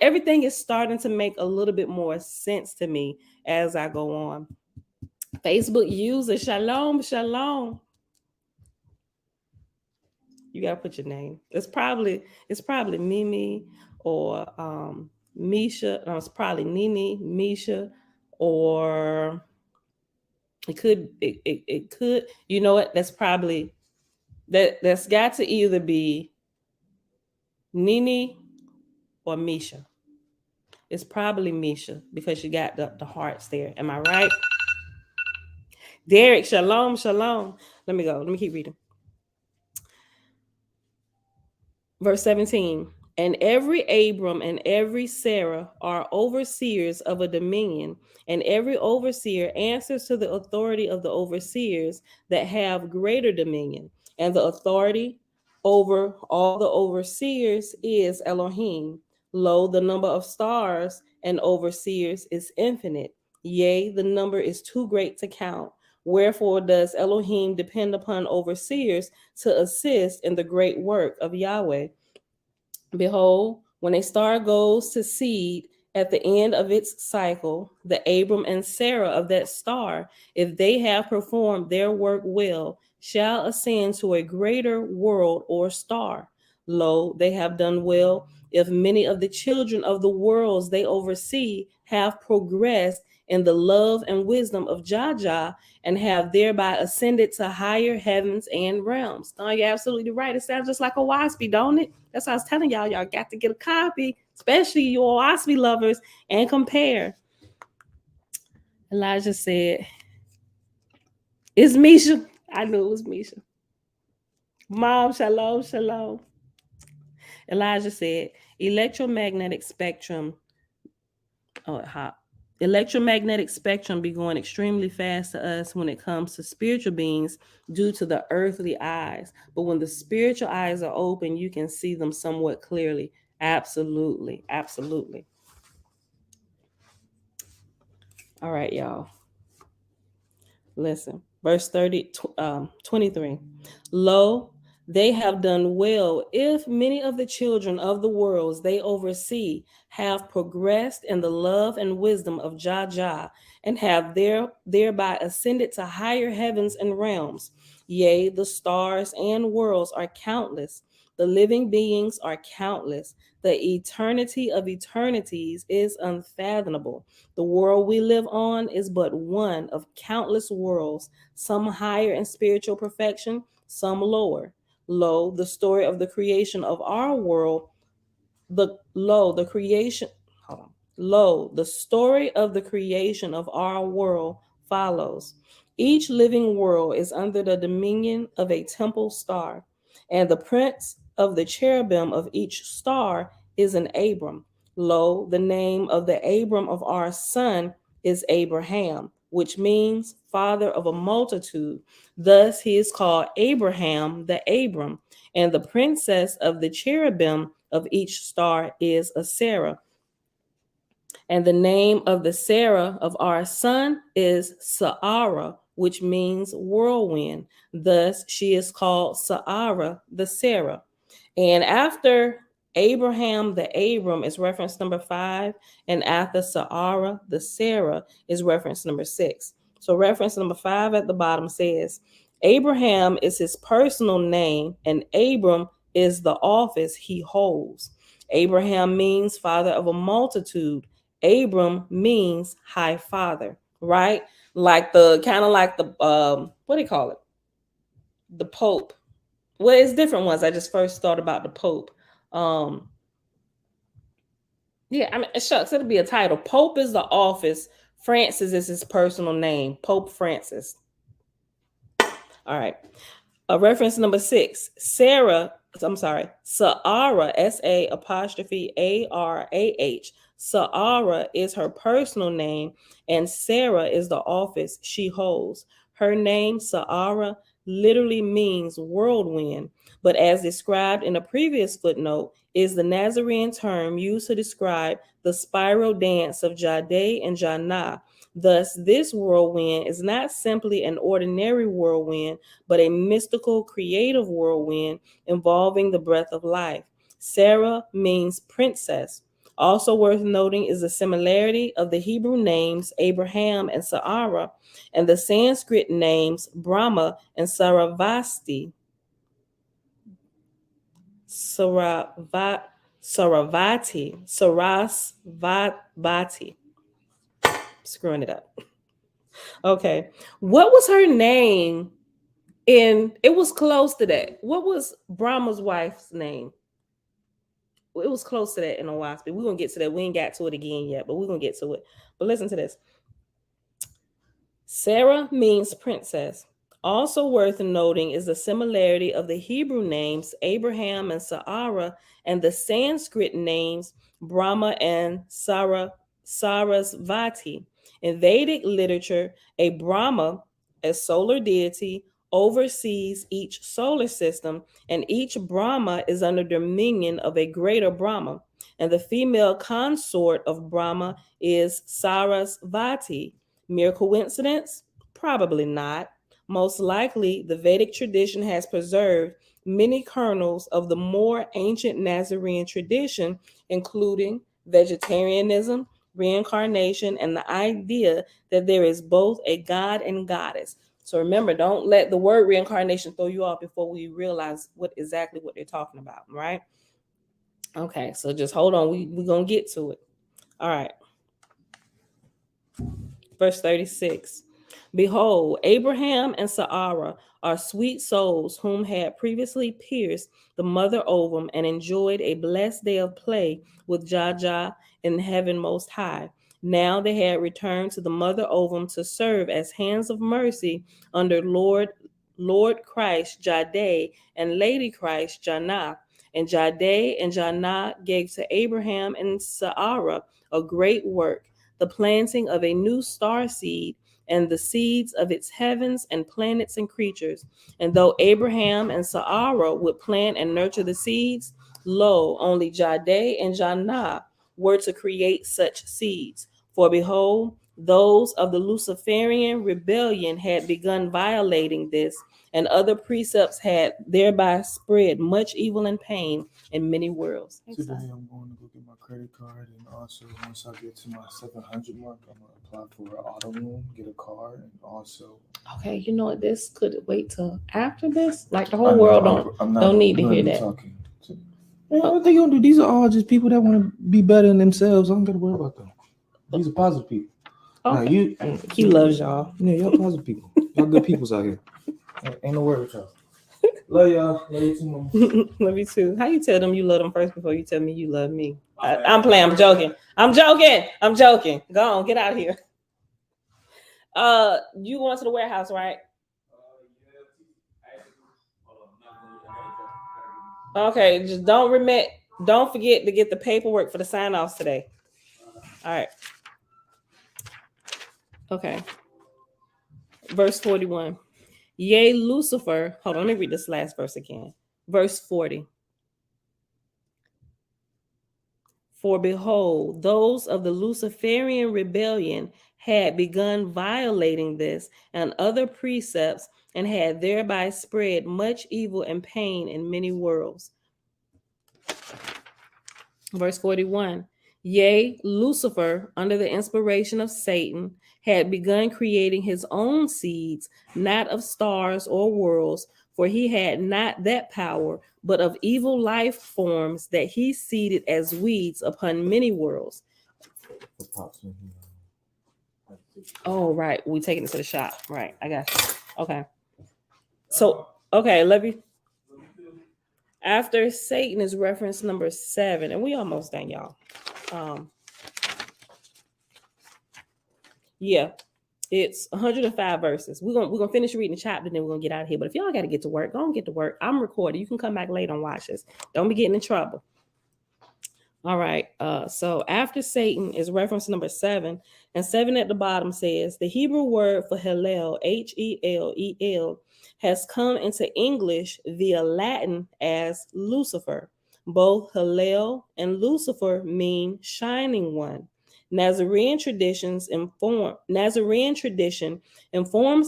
everything is starting to make a little bit more sense to me as I go on. Facebook user, shalom, shalom. You gotta put your name. It's probably Mimi or Misha. No, it's probably Nini, Misha, or it could. You know what? That's got to either be Nini or Misha. It's probably Misha because you got the hearts there. Am I right? Derek, shalom, shalom. Let me go. Let me keep reading. Verse 17. And every Abram and every Sarah are overseers of a dominion, and every overseer answers to the authority of the overseers that have greater dominion. And the authority over all the overseers is Elohim. Lo, the number of stars and overseers is infinite. Yea, the number is too great to count. Wherefore does Elohim depend upon overseers to assist in the great work of Yahweh? Behold, when a star goes to seed at the end of its cycle, the Abram and Sarah of that star, if they have performed their work well, shall ascend to a greater world or star. Lo, they have done well. If many of the children of the worlds they oversee have progressed in the love and wisdom of Jah and have thereby ascended to higher heavens and realms. No, you're absolutely right. It sounds just like a WASP, don't it? That's what I was telling y'all. Y'all got to get a copy, especially you WASP lovers, and compare. Elijah said, it's Misha. I knew it was Misha. Mom, shalom, shalom. Elijah said, electromagnetic spectrum. Oh, it hopped. Electromagnetic spectrum be going extremely fast to us when it comes to spiritual beings due to the earthly eyes. But when the spiritual eyes are open, you can see them somewhat clearly. Absolutely. Absolutely. All right, y'all. Listen. Verse 23. Lo, they have done well if many of the children of the worlds they oversee have progressed in the love and wisdom of Jah and have thereby ascended to higher heavens and realms. Yea, the stars and worlds are countless. The living beings are countless. The eternity of eternities is unfathomable. The world we live on is but one of countless worlds, some higher in spiritual perfection, some lower. Lo, the story of the creation of our world, the creation, hold on. Lo, the story of the creation of our world follows. Each living world is under the dominion of a temple star, and the prince of the cherubim of each star is an Abram. Lo, the name of the Abram of our son is Abraham, which means father of a multitude. Thus he is called Abraham the Abram, and the princess of the cherubim of each star is a Sarah. And the name of the Sarah of our son is Saara, which means whirlwind. Thus she is called Saara the Sarah. And after Abraham the Abram is reference number 5, and after Saara the Sarah is reference number 6. So reference number 5 at the bottom says, Abraham is his personal name, and Abram is the office he holds. Abraham means father of a multitude. Abram means high father, right? Like the kind of like the what do you call it? The Pope. Well, it's different ones. I just first thought about the Pope. Um, yeah, I mean, shucks, it'll be a title. Pope is the office. Francis is his personal name. Pope Francis. All right. Reference number 6. Sarah, S-A apostrophe A-R-A-H. Sarah is her personal name, and Sarah is the office she holds. Her name, Sarah, literally means whirlwind, but as described in a previous footnote, is the Nazarene term used to describe the spiral dance of Jade and Janah. Thus, this whirlwind is not simply an ordinary whirlwind, but a mystical, creative whirlwind involving the breath of life. Sarah means princess. Also worth noting is the similarity of the Hebrew names Abraham and Sarah and the Sanskrit names Brahma and Saravati. Sarasvati. Screwing it up. Okay. What was her name? And it was close to that. What was Brahma's wife's name? It was close to that in Owaspy. We're going to get to that. We ain't got to it again yet, but we're going to get to it. But listen to this. Sarah means princess. Also worth noting is the similarity of the Hebrew names Abraham and Sarah and the Sanskrit names Brahma and Sarasvati. In Vedic literature, a Brahma, a solar deity, oversees each solar system, and each Brahma is under dominion of a greater Brahma. And the female consort of Brahma is Sarasvati. Mere coincidence? Probably not. Most likely, the Vedic tradition has preserved many kernels of the more ancient Nazarene tradition, including vegetarianism, reincarnation, and the idea that there is both a god and goddess. So remember, don't let the word reincarnation throw you off before we realize what they're talking about, right? Okay, so just hold on. We're going to get to it. All right. Verse 36. Behold, Abraham and Sarah are sweet souls whom had previously pierced the mother ovum and enjoyed a blessed day of play with Jah in heaven most high. Now they had returned to the mother ovum to serve as hands of mercy under Lord Christ Jade and Lady Christ Janah. And Jade and Janah gave to Abraham and Sarah a great work, the planting of a new star seed and the seeds of its heavens and planets and creatures. And though Abraham and Sarah would plant and nurture the seeds, lo, only Jade and Janah were to create such seeds. For behold, those of the Luciferian rebellion had begun violating this, and other precepts had thereby spread much evil and pain in many worlds. Today I'm going to go get my credit card, and also once I get to my 700 mark, I'm going to apply for an auto loan, get a car, and also. Okay, you know what? This could wait till after this. Like the whole world don't need to hear that. Talking to what they gonna do? These are all just people that want to be better than themselves. I don't got to worry about them. These are positive people. Okay. He loves y'all. Yeah, y'all positive people. Y'all good peoples out here. Ain't no worry with y'all. Love y'all. Love you too, Mama. Love you too. How you tell them you love them first before you tell me you love me? I'm playing. I'm joking. I'm joking. Go on. Get out of here. You going to the warehouse, right? Okay. Just don't forget to get the paperwork for the sign-offs today. All right. Okay. Verse 41. Yea, Lucifer. Hold on, let me read this last verse again. Verse 40. For behold, those of the Luciferian rebellion had begun violating this and other precepts, and had thereby spread much evil and pain in many worlds. Verse 41. Yea, Lucifer, under the inspiration of Satan, had begun creating his own seeds, not of stars or worlds, for he had not that power, but of evil life forms that he seeded as weeds upon many worlds. Oh, right. We taking it to the shop. Right. I got you. Okay. So, okay, let me. After Satan is reference number 7, and we almost done, y'all. Yeah, it's 105 verses. We're gonna finish reading the chapter, then we're gonna get out of here. But if y'all gotta get to work, go and get to work. I'm recording. You can come back later and watch this. Don't be getting in trouble. All right. So after Satan is reference number 7, and 7 at the bottom says the Hebrew word for Hillel, Helel, has come into English via Latin as Lucifer. Both Hillel and Lucifer mean shining one. Nazarene tradition informs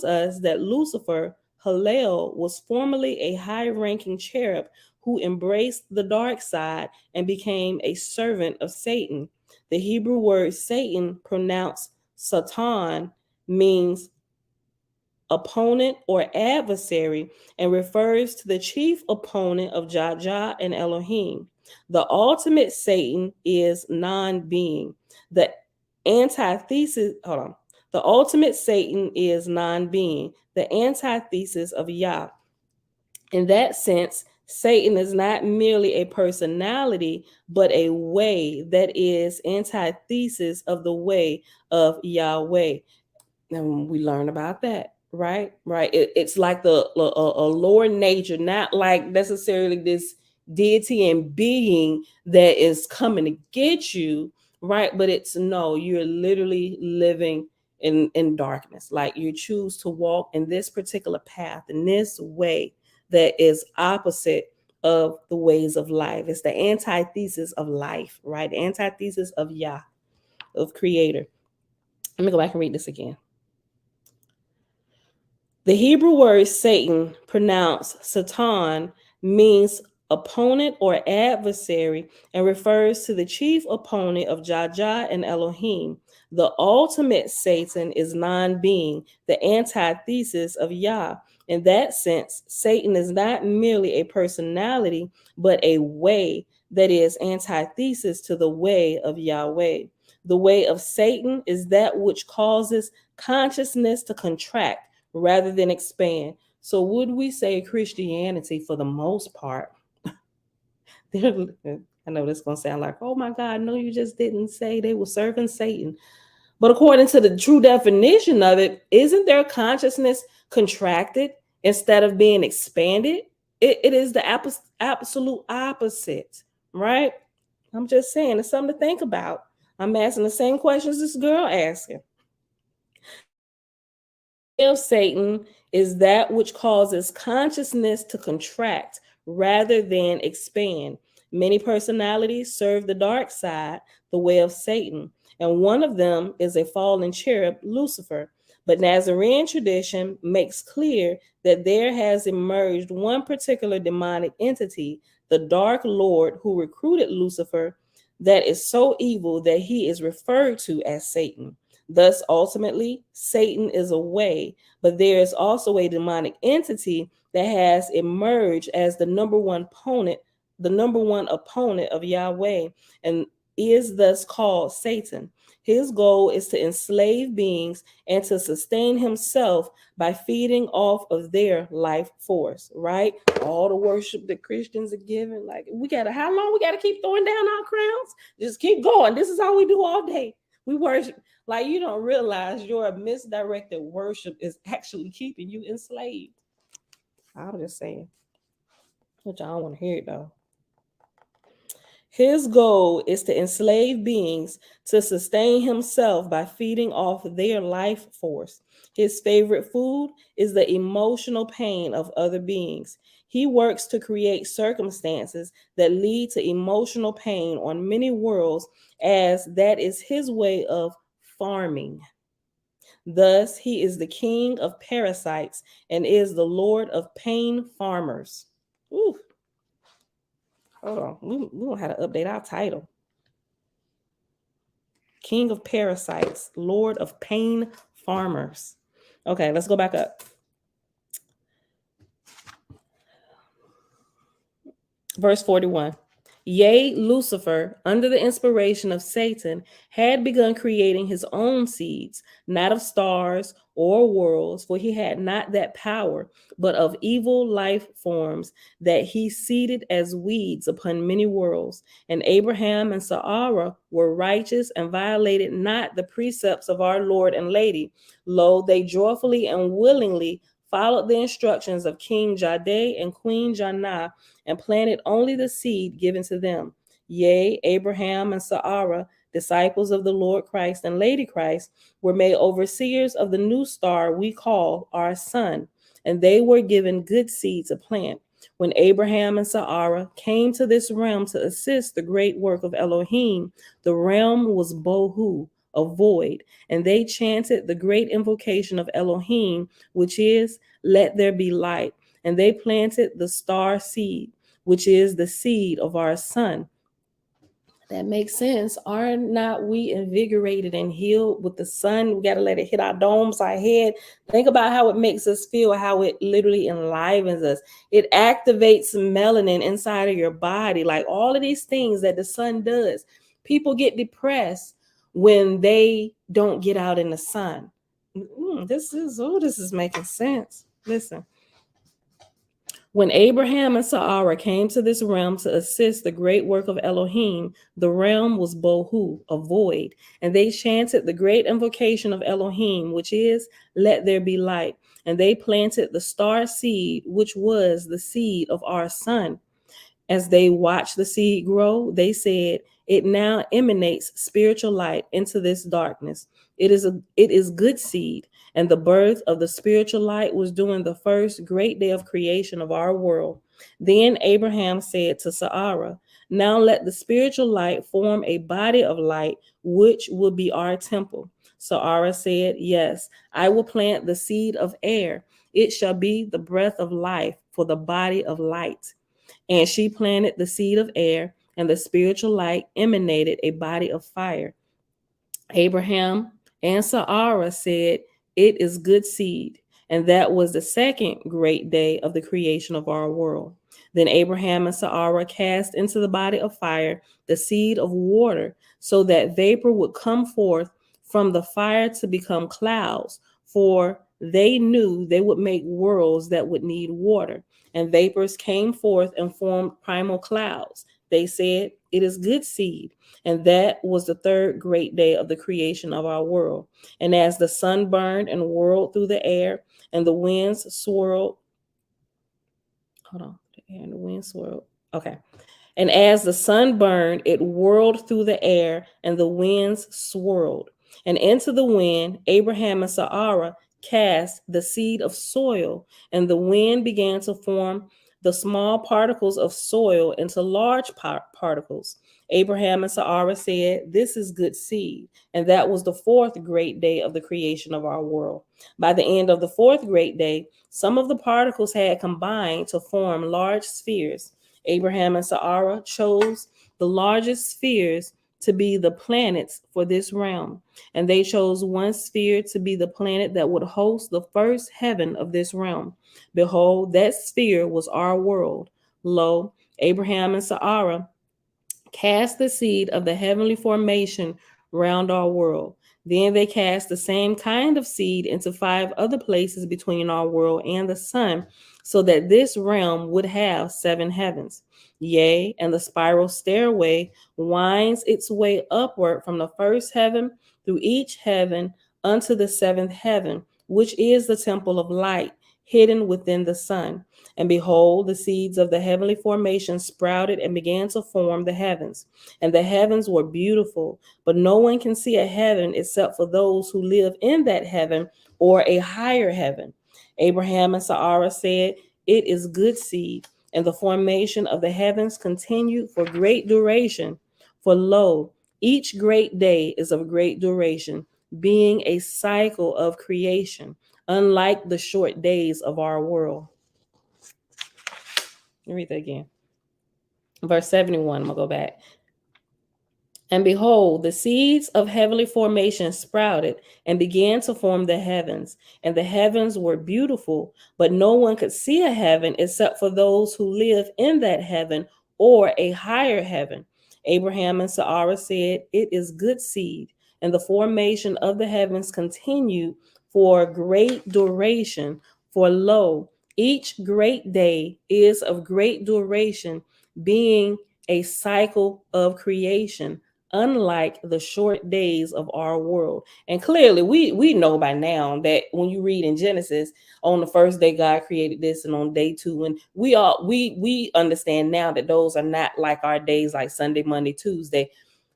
us that Lucifer, Hillel, was formerly a high-ranking cherub who embraced the dark side and became a servant of Satan. The Hebrew word Satan, pronounced Satan, means opponent or adversary and refers to the chief opponent of Jah and Elohim. The ultimate Satan is non-being. The antithesis, The ultimate Satan is non-being, the antithesis of Yah. In that sense, Satan is not merely a personality, but a way that is antithesis of the way of Yahweh. And we learn about that, right? Right. It's like a lower nature, not like necessarily this deity and being that is coming to get you, right? But it's no, you're literally living in darkness. Like you choose to walk in this particular path, in this way that is opposite of the ways of life. It's the antithesis of life, right? The antithesis of Yah, of Creator. Let me go back and read this again. The Hebrew word Satan, pronounced Satan, means opponent or adversary and refers to the chief opponent of Jah and Elohim. The ultimate Satan is non-being, the antithesis of Yah. In that sense, Satan is not merely a personality, but a way that is antithesis to the way of Yahweh. The way of Satan is that which causes consciousness to contract rather than expand. So would we say Christianity, for the most part, I know this is going to sound like, oh my God, no, you just didn't say they were serving Satan. But according to the true definition of it, isn't their consciousness contracted instead of being expanded? It is the absolute opposite, right? I'm just saying, it's something to think about. I'm asking the same questions this girl asking. Of Satan is that which causes consciousness to contract rather than expand. Many personalities serve the dark side, the way of Satan, and one of them is a fallen cherub, Lucifer. But Nazarene tradition makes clear that there has emerged one particular demonic entity, the Dark Lord, who recruited Lucifer, that is so evil that he is referred to as Satan. Thus, ultimately, Satan is a way, but there is also a demonic entity that has emerged as the number one opponent of Yahweh, and is thus called Satan. His goal is to enslave beings and to sustain himself by feeding off of their life force, right? All the worship that Christians are giving, like how long we gotta keep throwing down our crowns? Just keep going. This is all we do all day. We worship. Like you don't realize your misdirected worship is actually keeping you enslaved. I'm just saying. Which I don't want to hear it though. His goal is to enslave beings to sustain himself by feeding off their life force. His favorite food is the emotional pain of other beings. He works to create circumstances that lead to emotional pain on many worlds, as that is his way of farming. Thus, he is the king of parasites and is the lord of pain farmers. Ooh. Hold on. We don't have to update our title. king of parasites, lord of pain farmers. Okay, let's go back up. Verse 41. Yea, Lucifer, under the inspiration of Satan, had begun creating his own seeds, not of stars or worlds, for he had not that power, but of evil life forms that he seeded as weeds upon many worlds. And Abraham and Sarah were righteous and violated not the precepts of our Lord and Lady. Lo, they joyfully and willingly followed the instructions of King Jadeh and Queen Janah, and planted only the seed given to them. Yea, Abraham and Sarah, disciples of the Lord Christ and Lady Christ, were made overseers of the new star we call our sun, and they were given good seed to plant. When Abraham and Sarah came to this realm to assist the great work of Elohim, the realm was bohu, a void, and they chanted the great invocation of Elohim, which is, let there be light. And they planted the star seed, which is the seed of our sun. That makes sense. Are not we invigorated and healed with the sun? We got to let it hit our domes, our head. Think about how it makes us feel, how it literally enlivens us. It activates melanin inside of your body, like all of these things that the sun does. People get depressed when they don't get out in the sun. This is making sense. Listen. When Abraham and Sarah came to this realm to assist the great work of Elohim, the realm was bohu, a void, and they chanted the great invocation of Elohim, which is, let there be light. And they planted the star seed, which was the seed of our sun. As they watched the seed grow, they said, it now emanates spiritual light into this darkness. It is good seed, and the birth of the spiritual light was during the first great day of creation of our world. Then Abraham said to Sarah, now let the spiritual light form a body of light, which will be our temple. Sarah said, yes, I will plant the seed of air. It shall be the breath of life for the body of light. And she planted the seed of air, and the spiritual light emanated a body of fire. Abraham and Sarah said, it is good seed. And that was the second great day of the creation of our world. Then Abraham and Sarah cast into the body of fire the seed of water, so that vapor would come forth from the fire to become clouds, for they knew they would make worlds that would need water. And vapors came forth and formed primal clouds. They said, it is good seed. And that was the third great day of the creation of our world. And as the sun burned and whirled through the air, and the winds swirled, the air and the wind swirled. Okay. And as the sun burned, it whirled through the air, and the winds swirled. And into the wind, Abraham and Sarah cast the seed of soil, and the wind began to form the small particles of soil into large particles. Abraham and Sarah said, this is good seed. And that was the fourth great day of the creation of our world. By the end of the fourth great day, some of the particles had combined to form large spheres. Abraham and Sarah chose the largest spheres to be the planets for this realm. And they chose one sphere to be the planet that would host the first heaven of this realm. Behold, that sphere was our world. Lo, Abraham and Sarah cast the seed of the heavenly formation round our world. Then they cast the same kind of seed into 5 other places between our world and the sun, so that this realm would have 7 heavens. Yea, and the spiral stairway winds its way upward from the first heaven through each heaven unto the 7th heaven, which is the temple of light, hidden within the sun. And behold, the seeds of the heavenly formation sprouted and began to form the heavens. And the heavens were beautiful, but no one can see a heaven except for those who live in that heaven or a higher heaven. Abraham and Sarah said, it is good seed. And the formation of the heavens continued for great duration. For lo, each great day is of great duration, being a cycle of creation, unlike the short days of our world. Let me read that again. Verse 71, I'm going to go back. And behold, the seeds of heavenly formation sprouted and began to form the heavens. And the heavens were beautiful, but no one could see a heaven except for those who live in that heaven or a higher heaven. Abraham and Sarah said, "It is good seed." And the formation of the heavens continued for great duration. For lo, each great day is of great duration, being a cycle of creation, unlike the short days of our world. And clearly we know by now that when you read in Genesis, on the first day God created this, and on day two, and we understand now that those are not like our days, like Sunday, Monday, Tuesday.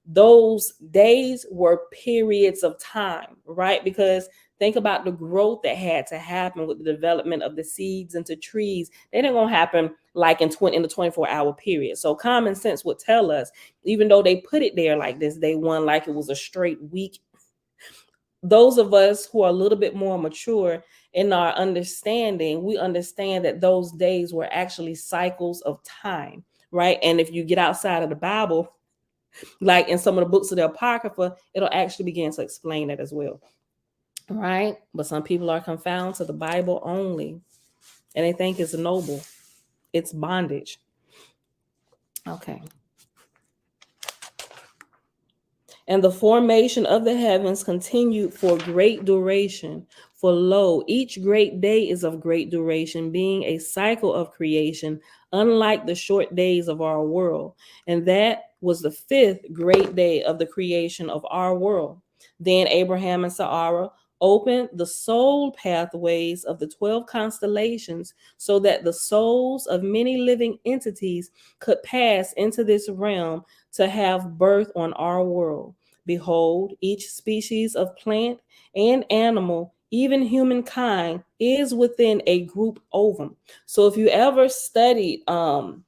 Those days were periods of time, right? Because think about the growth that had to happen with the development of the seeds into trees. They didn't gonna happen like in the 24-hour period. So common sense would tell us, even though they put it there like this day one, like it was a straight week, those of us who are a little bit more mature in our understanding, we understand that those days were actually cycles of time, right? And if you get outside of the Bible, like in some of the books of the Apocrypha, it'll actually begin to explain that as well, right? But some people are confounded to the Bible only, and they think it's noble, it's bondage. Okay. And the formation of the heavens continued for great duration. For lo, each great day is of great duration, being a cycle of creation, unlike the short days of our world. And that was the fifth great day of the creation of our world. Then Abraham and Sarah opened the soul pathways of the 12 constellations so that the souls of many living entities could pass into this realm to have birth on our world. Behold, each species of plant and animal, even humankind, is within a group ovum. So if you ever studied the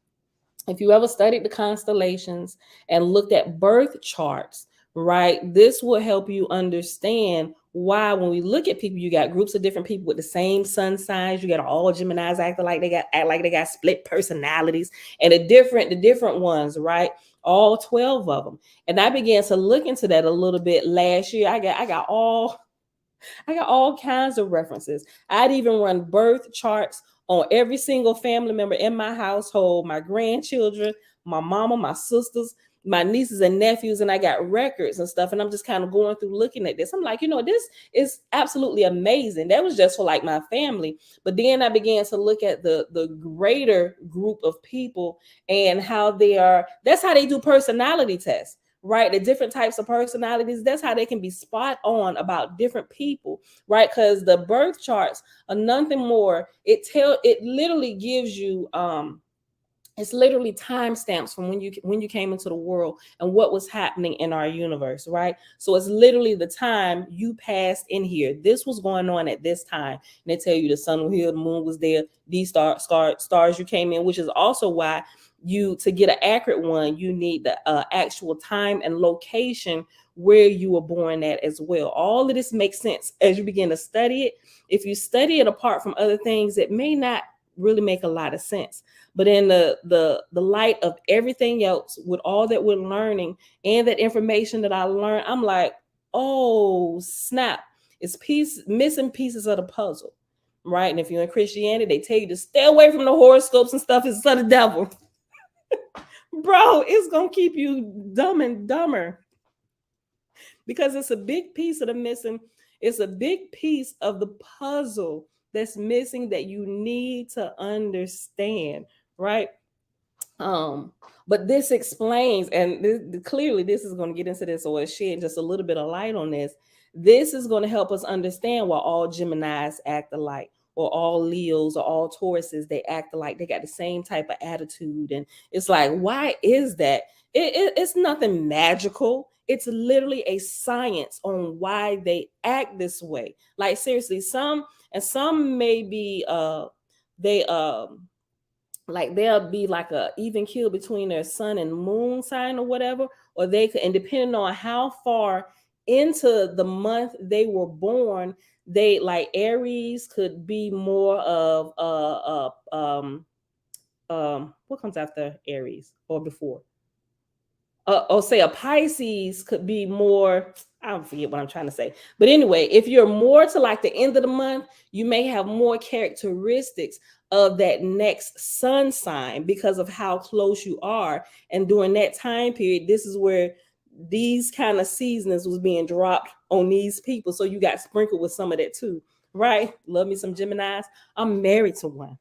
constellations and looked at birth charts, right, this will help you understand why when we look at people, you got groups of different people with the same sun signs. You got all Geminis act like they got split personalities, and the different ones, right? All 12 of them. And I began to look into that a little bit last year. I got all kinds of references. I'd even run birth charts on every single family member in my household, my grandchildren, my mama, my sisters, my nieces and nephews, and I got records and stuff. And I'm just kind of going through looking at this. I'm like, this is absolutely amazing. That was just for like my family. But then I began to look at the greater group of people and how that's how they do personality tests, right? The different types of personalities, that's how they can be spot on about different people, right? Because the birth charts are nothing more. It literally gives you it's literally timestamps from when you came into the world and what was happening in our universe, right? So it's literally the time you passed in here. This was going on at this time, and they tell you the sun was here, the moon was there, these stars you came in, which is also why to get an accurate one, you need the actual time and location where you were born at as well. All of this makes sense as you begin to study it. If you study it apart from other things, it may not really make a lot of sense. But in the light of everything else, with all that we're learning and that information that I learned, I'm like, oh snap, it's missing pieces of the puzzle, right? And if you're in Christianity, they tell you to stay away from the horoscopes and stuff. It's of the devil. Bro, it's gonna keep you dumb and dumber, because it's a big piece of the missing. It's a big piece of the puzzle that's missing that you need to understand, right? um but this explains, and clearly this is going to get into this, or shed just a little bit of light on this. This is going to help us understand why all Geminis act alike, or all Leos, or all Tauruses, they act alike. They got the same type of attitude, and it's like, why is that? It's nothing magical. It's literally a science on why they act this way. Like seriously, some may be they like there'll be like a even kill between their sun and moon sign or whatever, or they could, and depending on how far into the month they were born, they like Aries could be more of what comes after Aries or before? or say a Pisces could be more, I don't forget what I'm trying to say. But anyway, if you're more to like the end of the month, you may have more characteristics of that next sun sign because of how close you are. And during that time period, this is where these kind of seasons was being dropped on these people. So you got sprinkled with some of that too, right? Love me some Geminis. I'm married to one.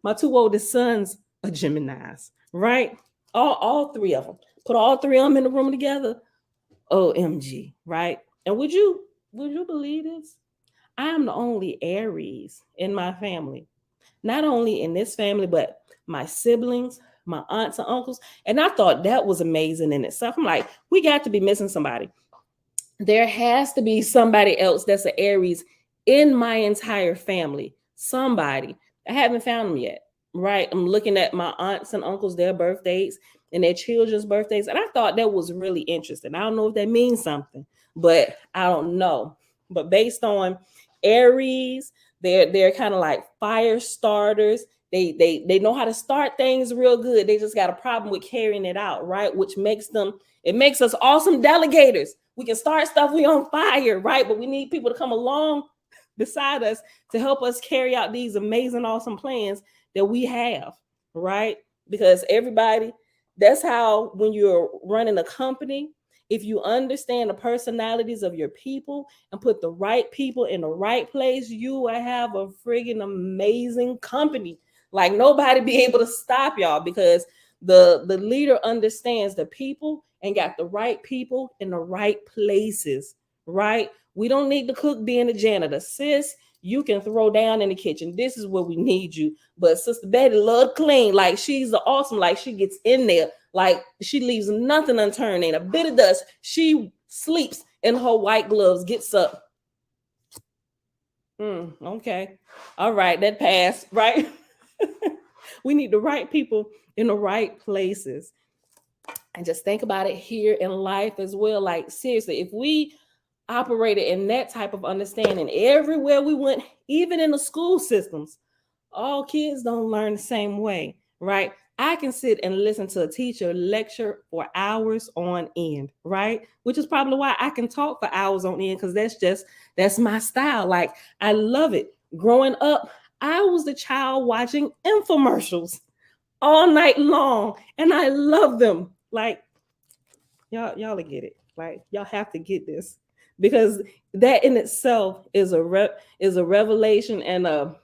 My two oldest sons are Geminis, right? All three of them. Put all three of them in the room together. OMG, right? And would you believe this? I am the only Aries in my family. Not only in this family, but my siblings, my aunts and uncles. And I thought that was amazing in itself. I'm like, we got to be missing somebody. There has to be somebody else that's an Aries in my entire family. Somebody. I haven't found them yet. Right. I'm looking at my aunts and uncles, their birthdays and their children's birthdays. And I thought that was really interesting. I don't know if that means something, but I don't know. But based on Aries, they're kind of like fire starters. They know how to start things real good. They just got a problem with carrying it out, right? Which makes them, it makes us awesome delegators. We can start stuff, we on fire, right? But we need people to come along beside us to help us carry out these amazing, awesome plans that we have, right? Because everybody, that's how when you're running a company, if you understand the personalities of your people and put the right people in the right place, you will have a friggin' amazing company. Like nobody be able to stop y'all because the leader understands the people and got the right people in the right places, right? We don't need the cook being a janitor. Sis, you can throw down in the kitchen. This is where we need you. But Sister Betty love clean. Like she's awesome. Like she gets in there. Like she leaves nothing unturned. Ain't a bit of dust. She sleeps in her white gloves, gets up. Okay. All right. That passed, right? We need the right people in the right places. And just think about it here in life as well. Like seriously, if we operated in that type of understanding everywhere we went, even in the school systems, all kids don't learn the same way, right? I can sit and listen to a teacher lecture for hours on end, right? Which is probably why I can talk for hours on end because that's my style. Like I love it. Growing up, I was the child watching infomercials all night long, and I love them. Like y'all will get it. Like y'all have to get this because that in itself is a revelation and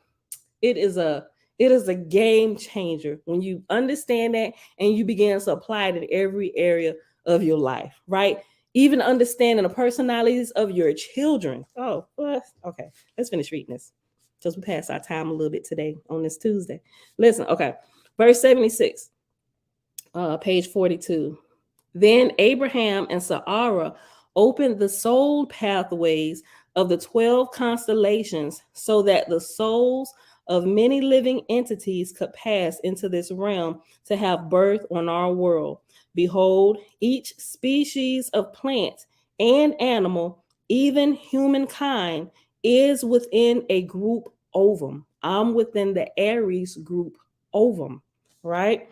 it is a game changer when you understand that and you begin to apply it in every area of your life, right? Even understanding the personalities of your children. Oh, well, okay. Let's finish reading this because we passed our time a little bit today on this Tuesday. Listen, okay. Verse 76, page 42. Then Abraham and Sarah opened the soul pathways of the 12 constellations so that the souls of many living entities could pass into this realm to have birth on our world. Behold, each species of plant and animal, even humankind, is within a group ovum. I'm within the Aries group ovum, right?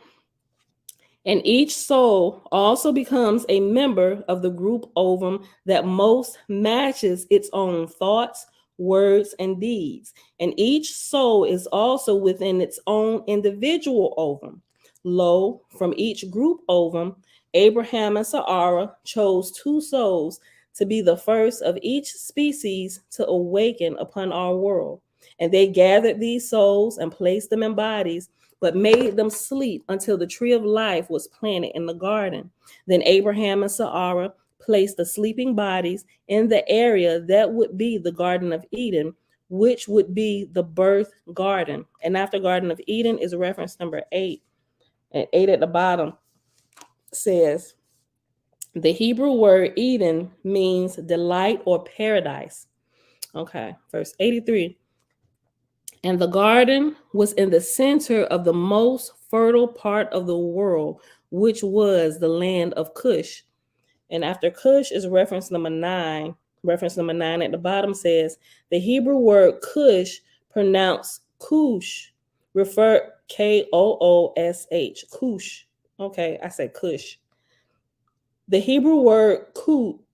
And each soul also becomes a member of the group ovum that most matches its own thoughts, words, and deeds. And each soul is also within its own individual ovum. Lo, from each group ovum, Abraham and Sarah chose two souls to be the first of each species to awaken upon our world. And they gathered these souls and placed them in bodies but made them sleep until the tree of life was planted in the garden. Then Abraham and Sarah placed the sleeping bodies in the area that would be the Garden of Eden, which would be the birth garden. And after Garden of Eden is reference number 8. And 8 at the bottom says, the Hebrew word Eden means delight or paradise. Okay, verse 83. And the garden was in the center of the most fertile part of the world, which was the land of Cush. And after Cush is reference number 9. Reference number 9 at the bottom says, the Hebrew word Cush, pronounced Kush, refer Koosh, Kush. Okay, I said Cush. The Hebrew word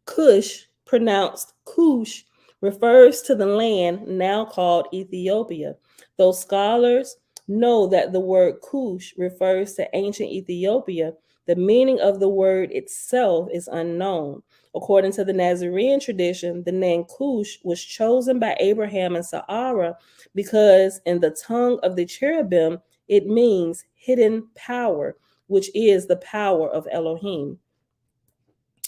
Cush, pronounced Cush, refers to the land now called Ethiopia. Though scholars know that the word Cush refers to ancient Ethiopia, the meaning of the word itself is unknown. According to the Nazarene tradition, the name Cush was chosen by Abraham and Sarah because in the tongue of the cherubim it means hidden power, which is the power of Elohim.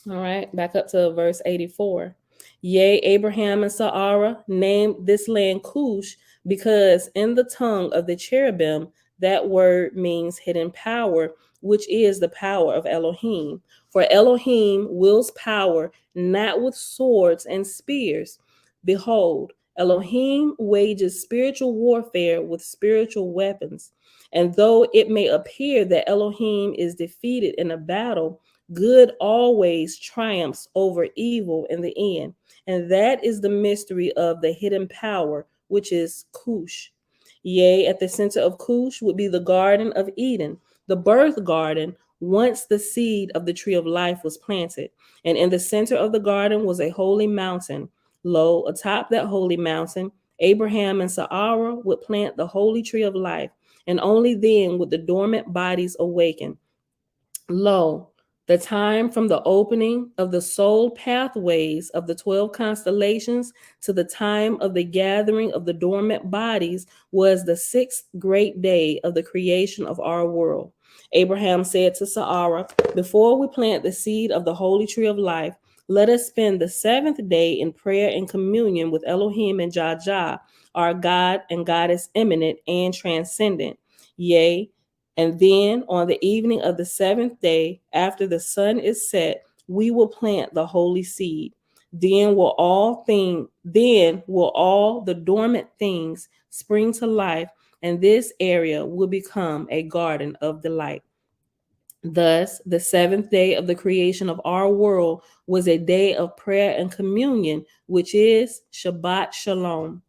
All right, back up to verse 84. Yea, Abraham and Sarah named this land Cush because in the tongue of the cherubim, that word means hidden power, which is the power of Elohim. For Elohim wills power not with swords and spears. Behold, Elohim wages spiritual warfare with spiritual weapons. And though it may appear that Elohim is defeated in a battle, good always triumphs over evil in the end. And that is the mystery of the hidden power, which is Cush. Yea, at the center of Cush would be the Garden of Eden, the birth garden, once the seed of the tree of life was planted. And in the center of the garden was a holy mountain. Lo, atop that holy mountain, Abraham and Sarah would plant the holy tree of life, and only then would the dormant bodies awaken. Lo, the time from the opening of the soul pathways of the 12 constellations to the time of the gathering of the dormant bodies was the sixth great day of the creation of our world. Abraham said to Sarah, before we plant the seed of the holy tree of life, let us spend the seventh day in prayer and communion with Elohim and Jah, our God and Goddess eminent and transcendent. Yea, and then on the evening of the seventh day, after the sun is set, we will plant the holy seed. Then will all the dormant things spring to life, and this area will become a garden of delight. Thus, the seventh day of the creation of our world was a day of prayer and communion, which is Shabbat Shalom.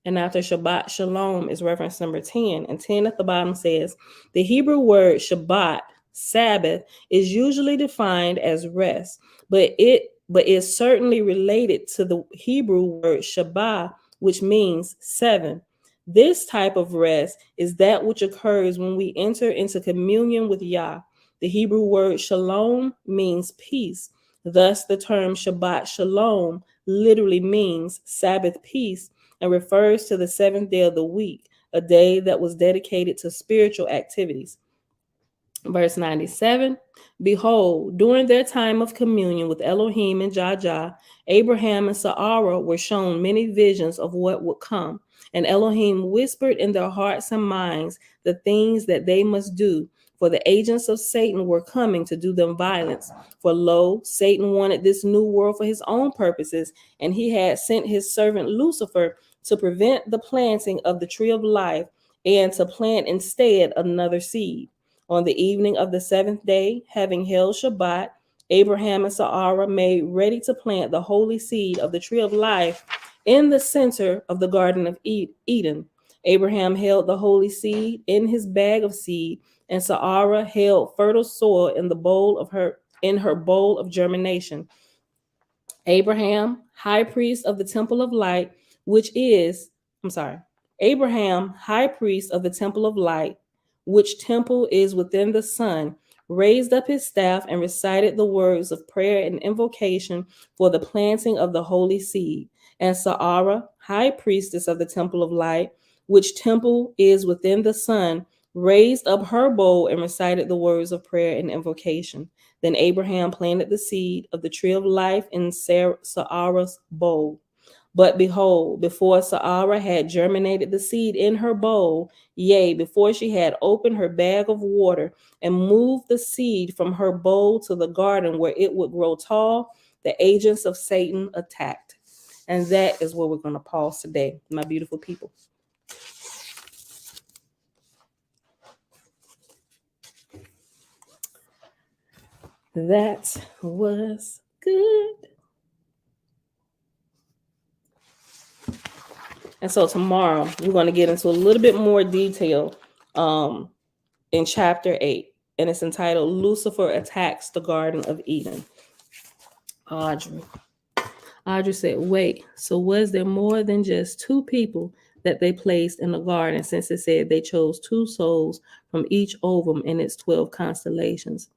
And after Shabbat Shalom is reference number 10. And 10 at the bottom says, the Hebrew word Shabbat, Sabbath, is usually defined as rest, but is certainly related to the Hebrew word Shabbat, which means seven. This type of rest is that which occurs when we enter into communion with Yah. The Hebrew word Shalom means peace. Thus, the term Shabbat Shalom literally means Sabbath peace, and refers to the seventh day of the week, a day that was dedicated to spiritual activities. Verse 97, behold, during their time of communion with Elohim and Jah, Abraham and Sarah were shown many visions of what would come. And Elohim whispered in their hearts and minds the things that they must do, for the agents of Satan were coming to do them violence. For lo, Satan wanted this new world for his own purposes, and he had sent his servant Lucifer to prevent the planting of the tree of life and to plant instead another seed. On the evening of the seventh day, having held Shabbat, Abraham and Sarah made ready to plant the holy seed of the tree of life in the center of the Garden of Eden. Abraham held the holy seed in his bag of seed, and Sarah held fertile soil in her bowl of germination. Abraham, high priest of the temple of light, Abraham, high priest of the temple of light, which temple is within the sun, raised up his staff and recited the words of prayer and invocation for the planting of the holy seed. And Sarah, high priestess of the temple of light, which temple is within the sun, raised up her bowl and recited the words of prayer and invocation. Then Abraham planted the seed of the tree of life in Sarah's bowl. But behold, before Sarah had germinated the seed in her bowl, yea, before she had opened her bag of water and moved the seed from her bowl to the garden where it would grow tall, the agents of Satan attacked. And that is where we're going to pause today, my beautiful people. That was good. And so tomorrow we're going to get into a little bit more detail in chapter 8. and it's entitled Lucifer Attacks the Garden of Eden. Audrey said, wait, so was there more than just two people that they placed in the garden, since it said they chose two souls from each ovum in its 12 constellations?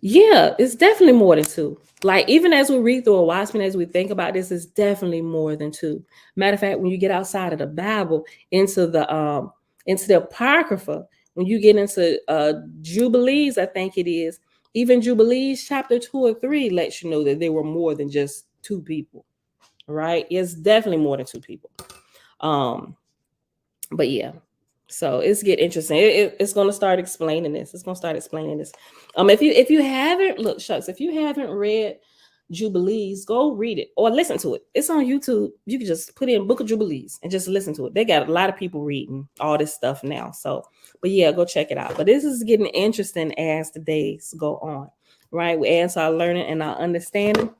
Yeah, it's definitely more than two. Like, even as we read through a Watchmen, as we think about this, it's definitely more than two. Matter of fact, when you get outside of the Bible into the Apocrypha, when you get into Jubilees, I think it is, even Jubilees chapter 2 or 3 lets you know that there were more than just two people. Right? It's definitely more than two people. But yeah. So it's get interesting. It's going to start explaining this. It's going to start explaining this. If you haven't, look, shucks, if you haven't read Jubilees, go read it or listen to it. It's on YouTube. You can just put in Book of Jubilees and just listen to it. They got a lot of people reading all this stuff now. So, but yeah, go check it out. But this is getting interesting as the days go on, right? We add to our learning and our understanding.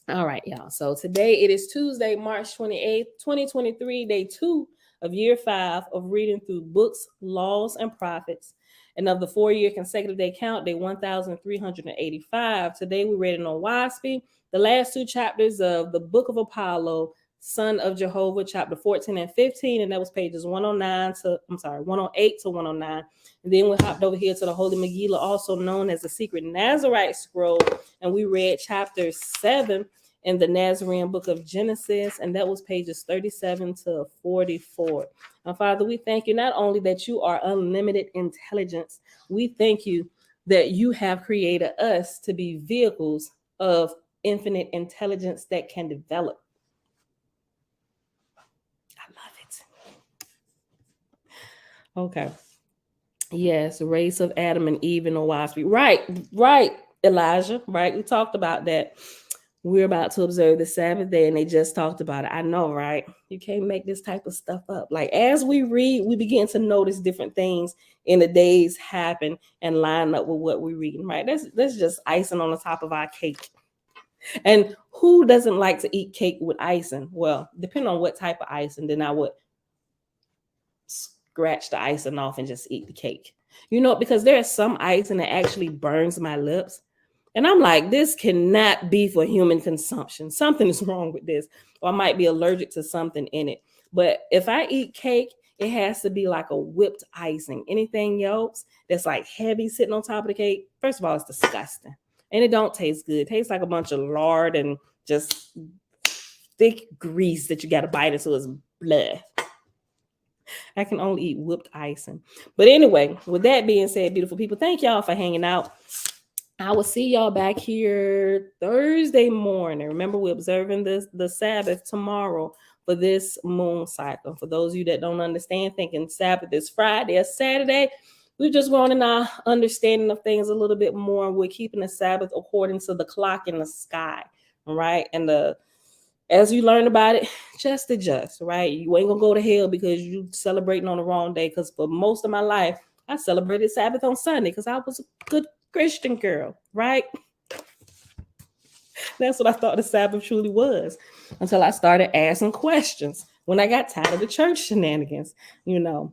All right, y'all. So today it is Tuesday, March 28th, 2023, day 2 of year 5 of reading through books, laws, and prophets. And of the 4-year consecutive day count, day 1,385. Today we read in Owaspy, the last 2 chapters of the Book of Apollo, Son of Jehovah, chapter 14 and 15. And that was pages 108 to 109. And then we hopped over here to the Holy Megillah, also known as the Secret Nazarite Scroll. And we read chapter 7 in the Nazarene book of Genesis, and that was pages 37 to 44. Now, Father, we thank you not only that you are unlimited intelligence, we thank you that you have created us to be vehicles of infinite intelligence that can develop. I love it. Okay. Yes, race of Adam and Eve in Owaspy. Right, Elijah, right? We talked about that. We're about to observe the Sabbath day, and they just talked about it. I know, right? You can't make this type of stuff up. Like, as we read, we begin to notice different things in the days happen and line up with what we're reading, right? That's just icing on the top of our cake. And who doesn't like to eat cake with icing? Well, depending on what type of icing, then I would scratch the icing off and just eat the cake. You know, because there is some icing that actually burns my lips. And I'm like, this cannot be for human consumption. Something is wrong with this. Or I might be allergic to something in it. But if I eat cake, it has to be like a whipped icing. Anything else that's like heavy sitting on top of the cake, first of all, it's disgusting. And it don't taste good. It tastes like a bunch of lard and just thick grease that you got to bite into its blood. I can only eat whipped icing. But anyway, with that being said, beautiful people, thank y'all for hanging out. I will see y'all back here Thursday morning. Remember, we're observing the Sabbath tomorrow for this moon cycle. For those of you that don't understand, thinking Sabbath is Friday or Saturday, we're just growing in our understanding of things a little bit more. We're keeping the Sabbath according to the clock in the sky, right? And as you learn about it, just adjust, right? You ain't gonna go to hell because you celebrating on the wrong day. Because for most of my life, I celebrated Sabbath on Sunday because I was a good Christian girl, right? That's what I thought the Sabbath truly was, until I started asking questions when I got tired of the church shenanigans, you know.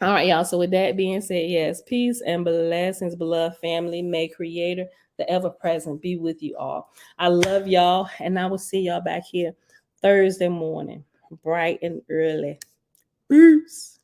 All right, y'all. So with that being said, yes, peace and blessings, beloved family. May Creator, the ever-present, be with you all. I love y'all, and I will see y'all back here Thursday morning, bright and early. Peace.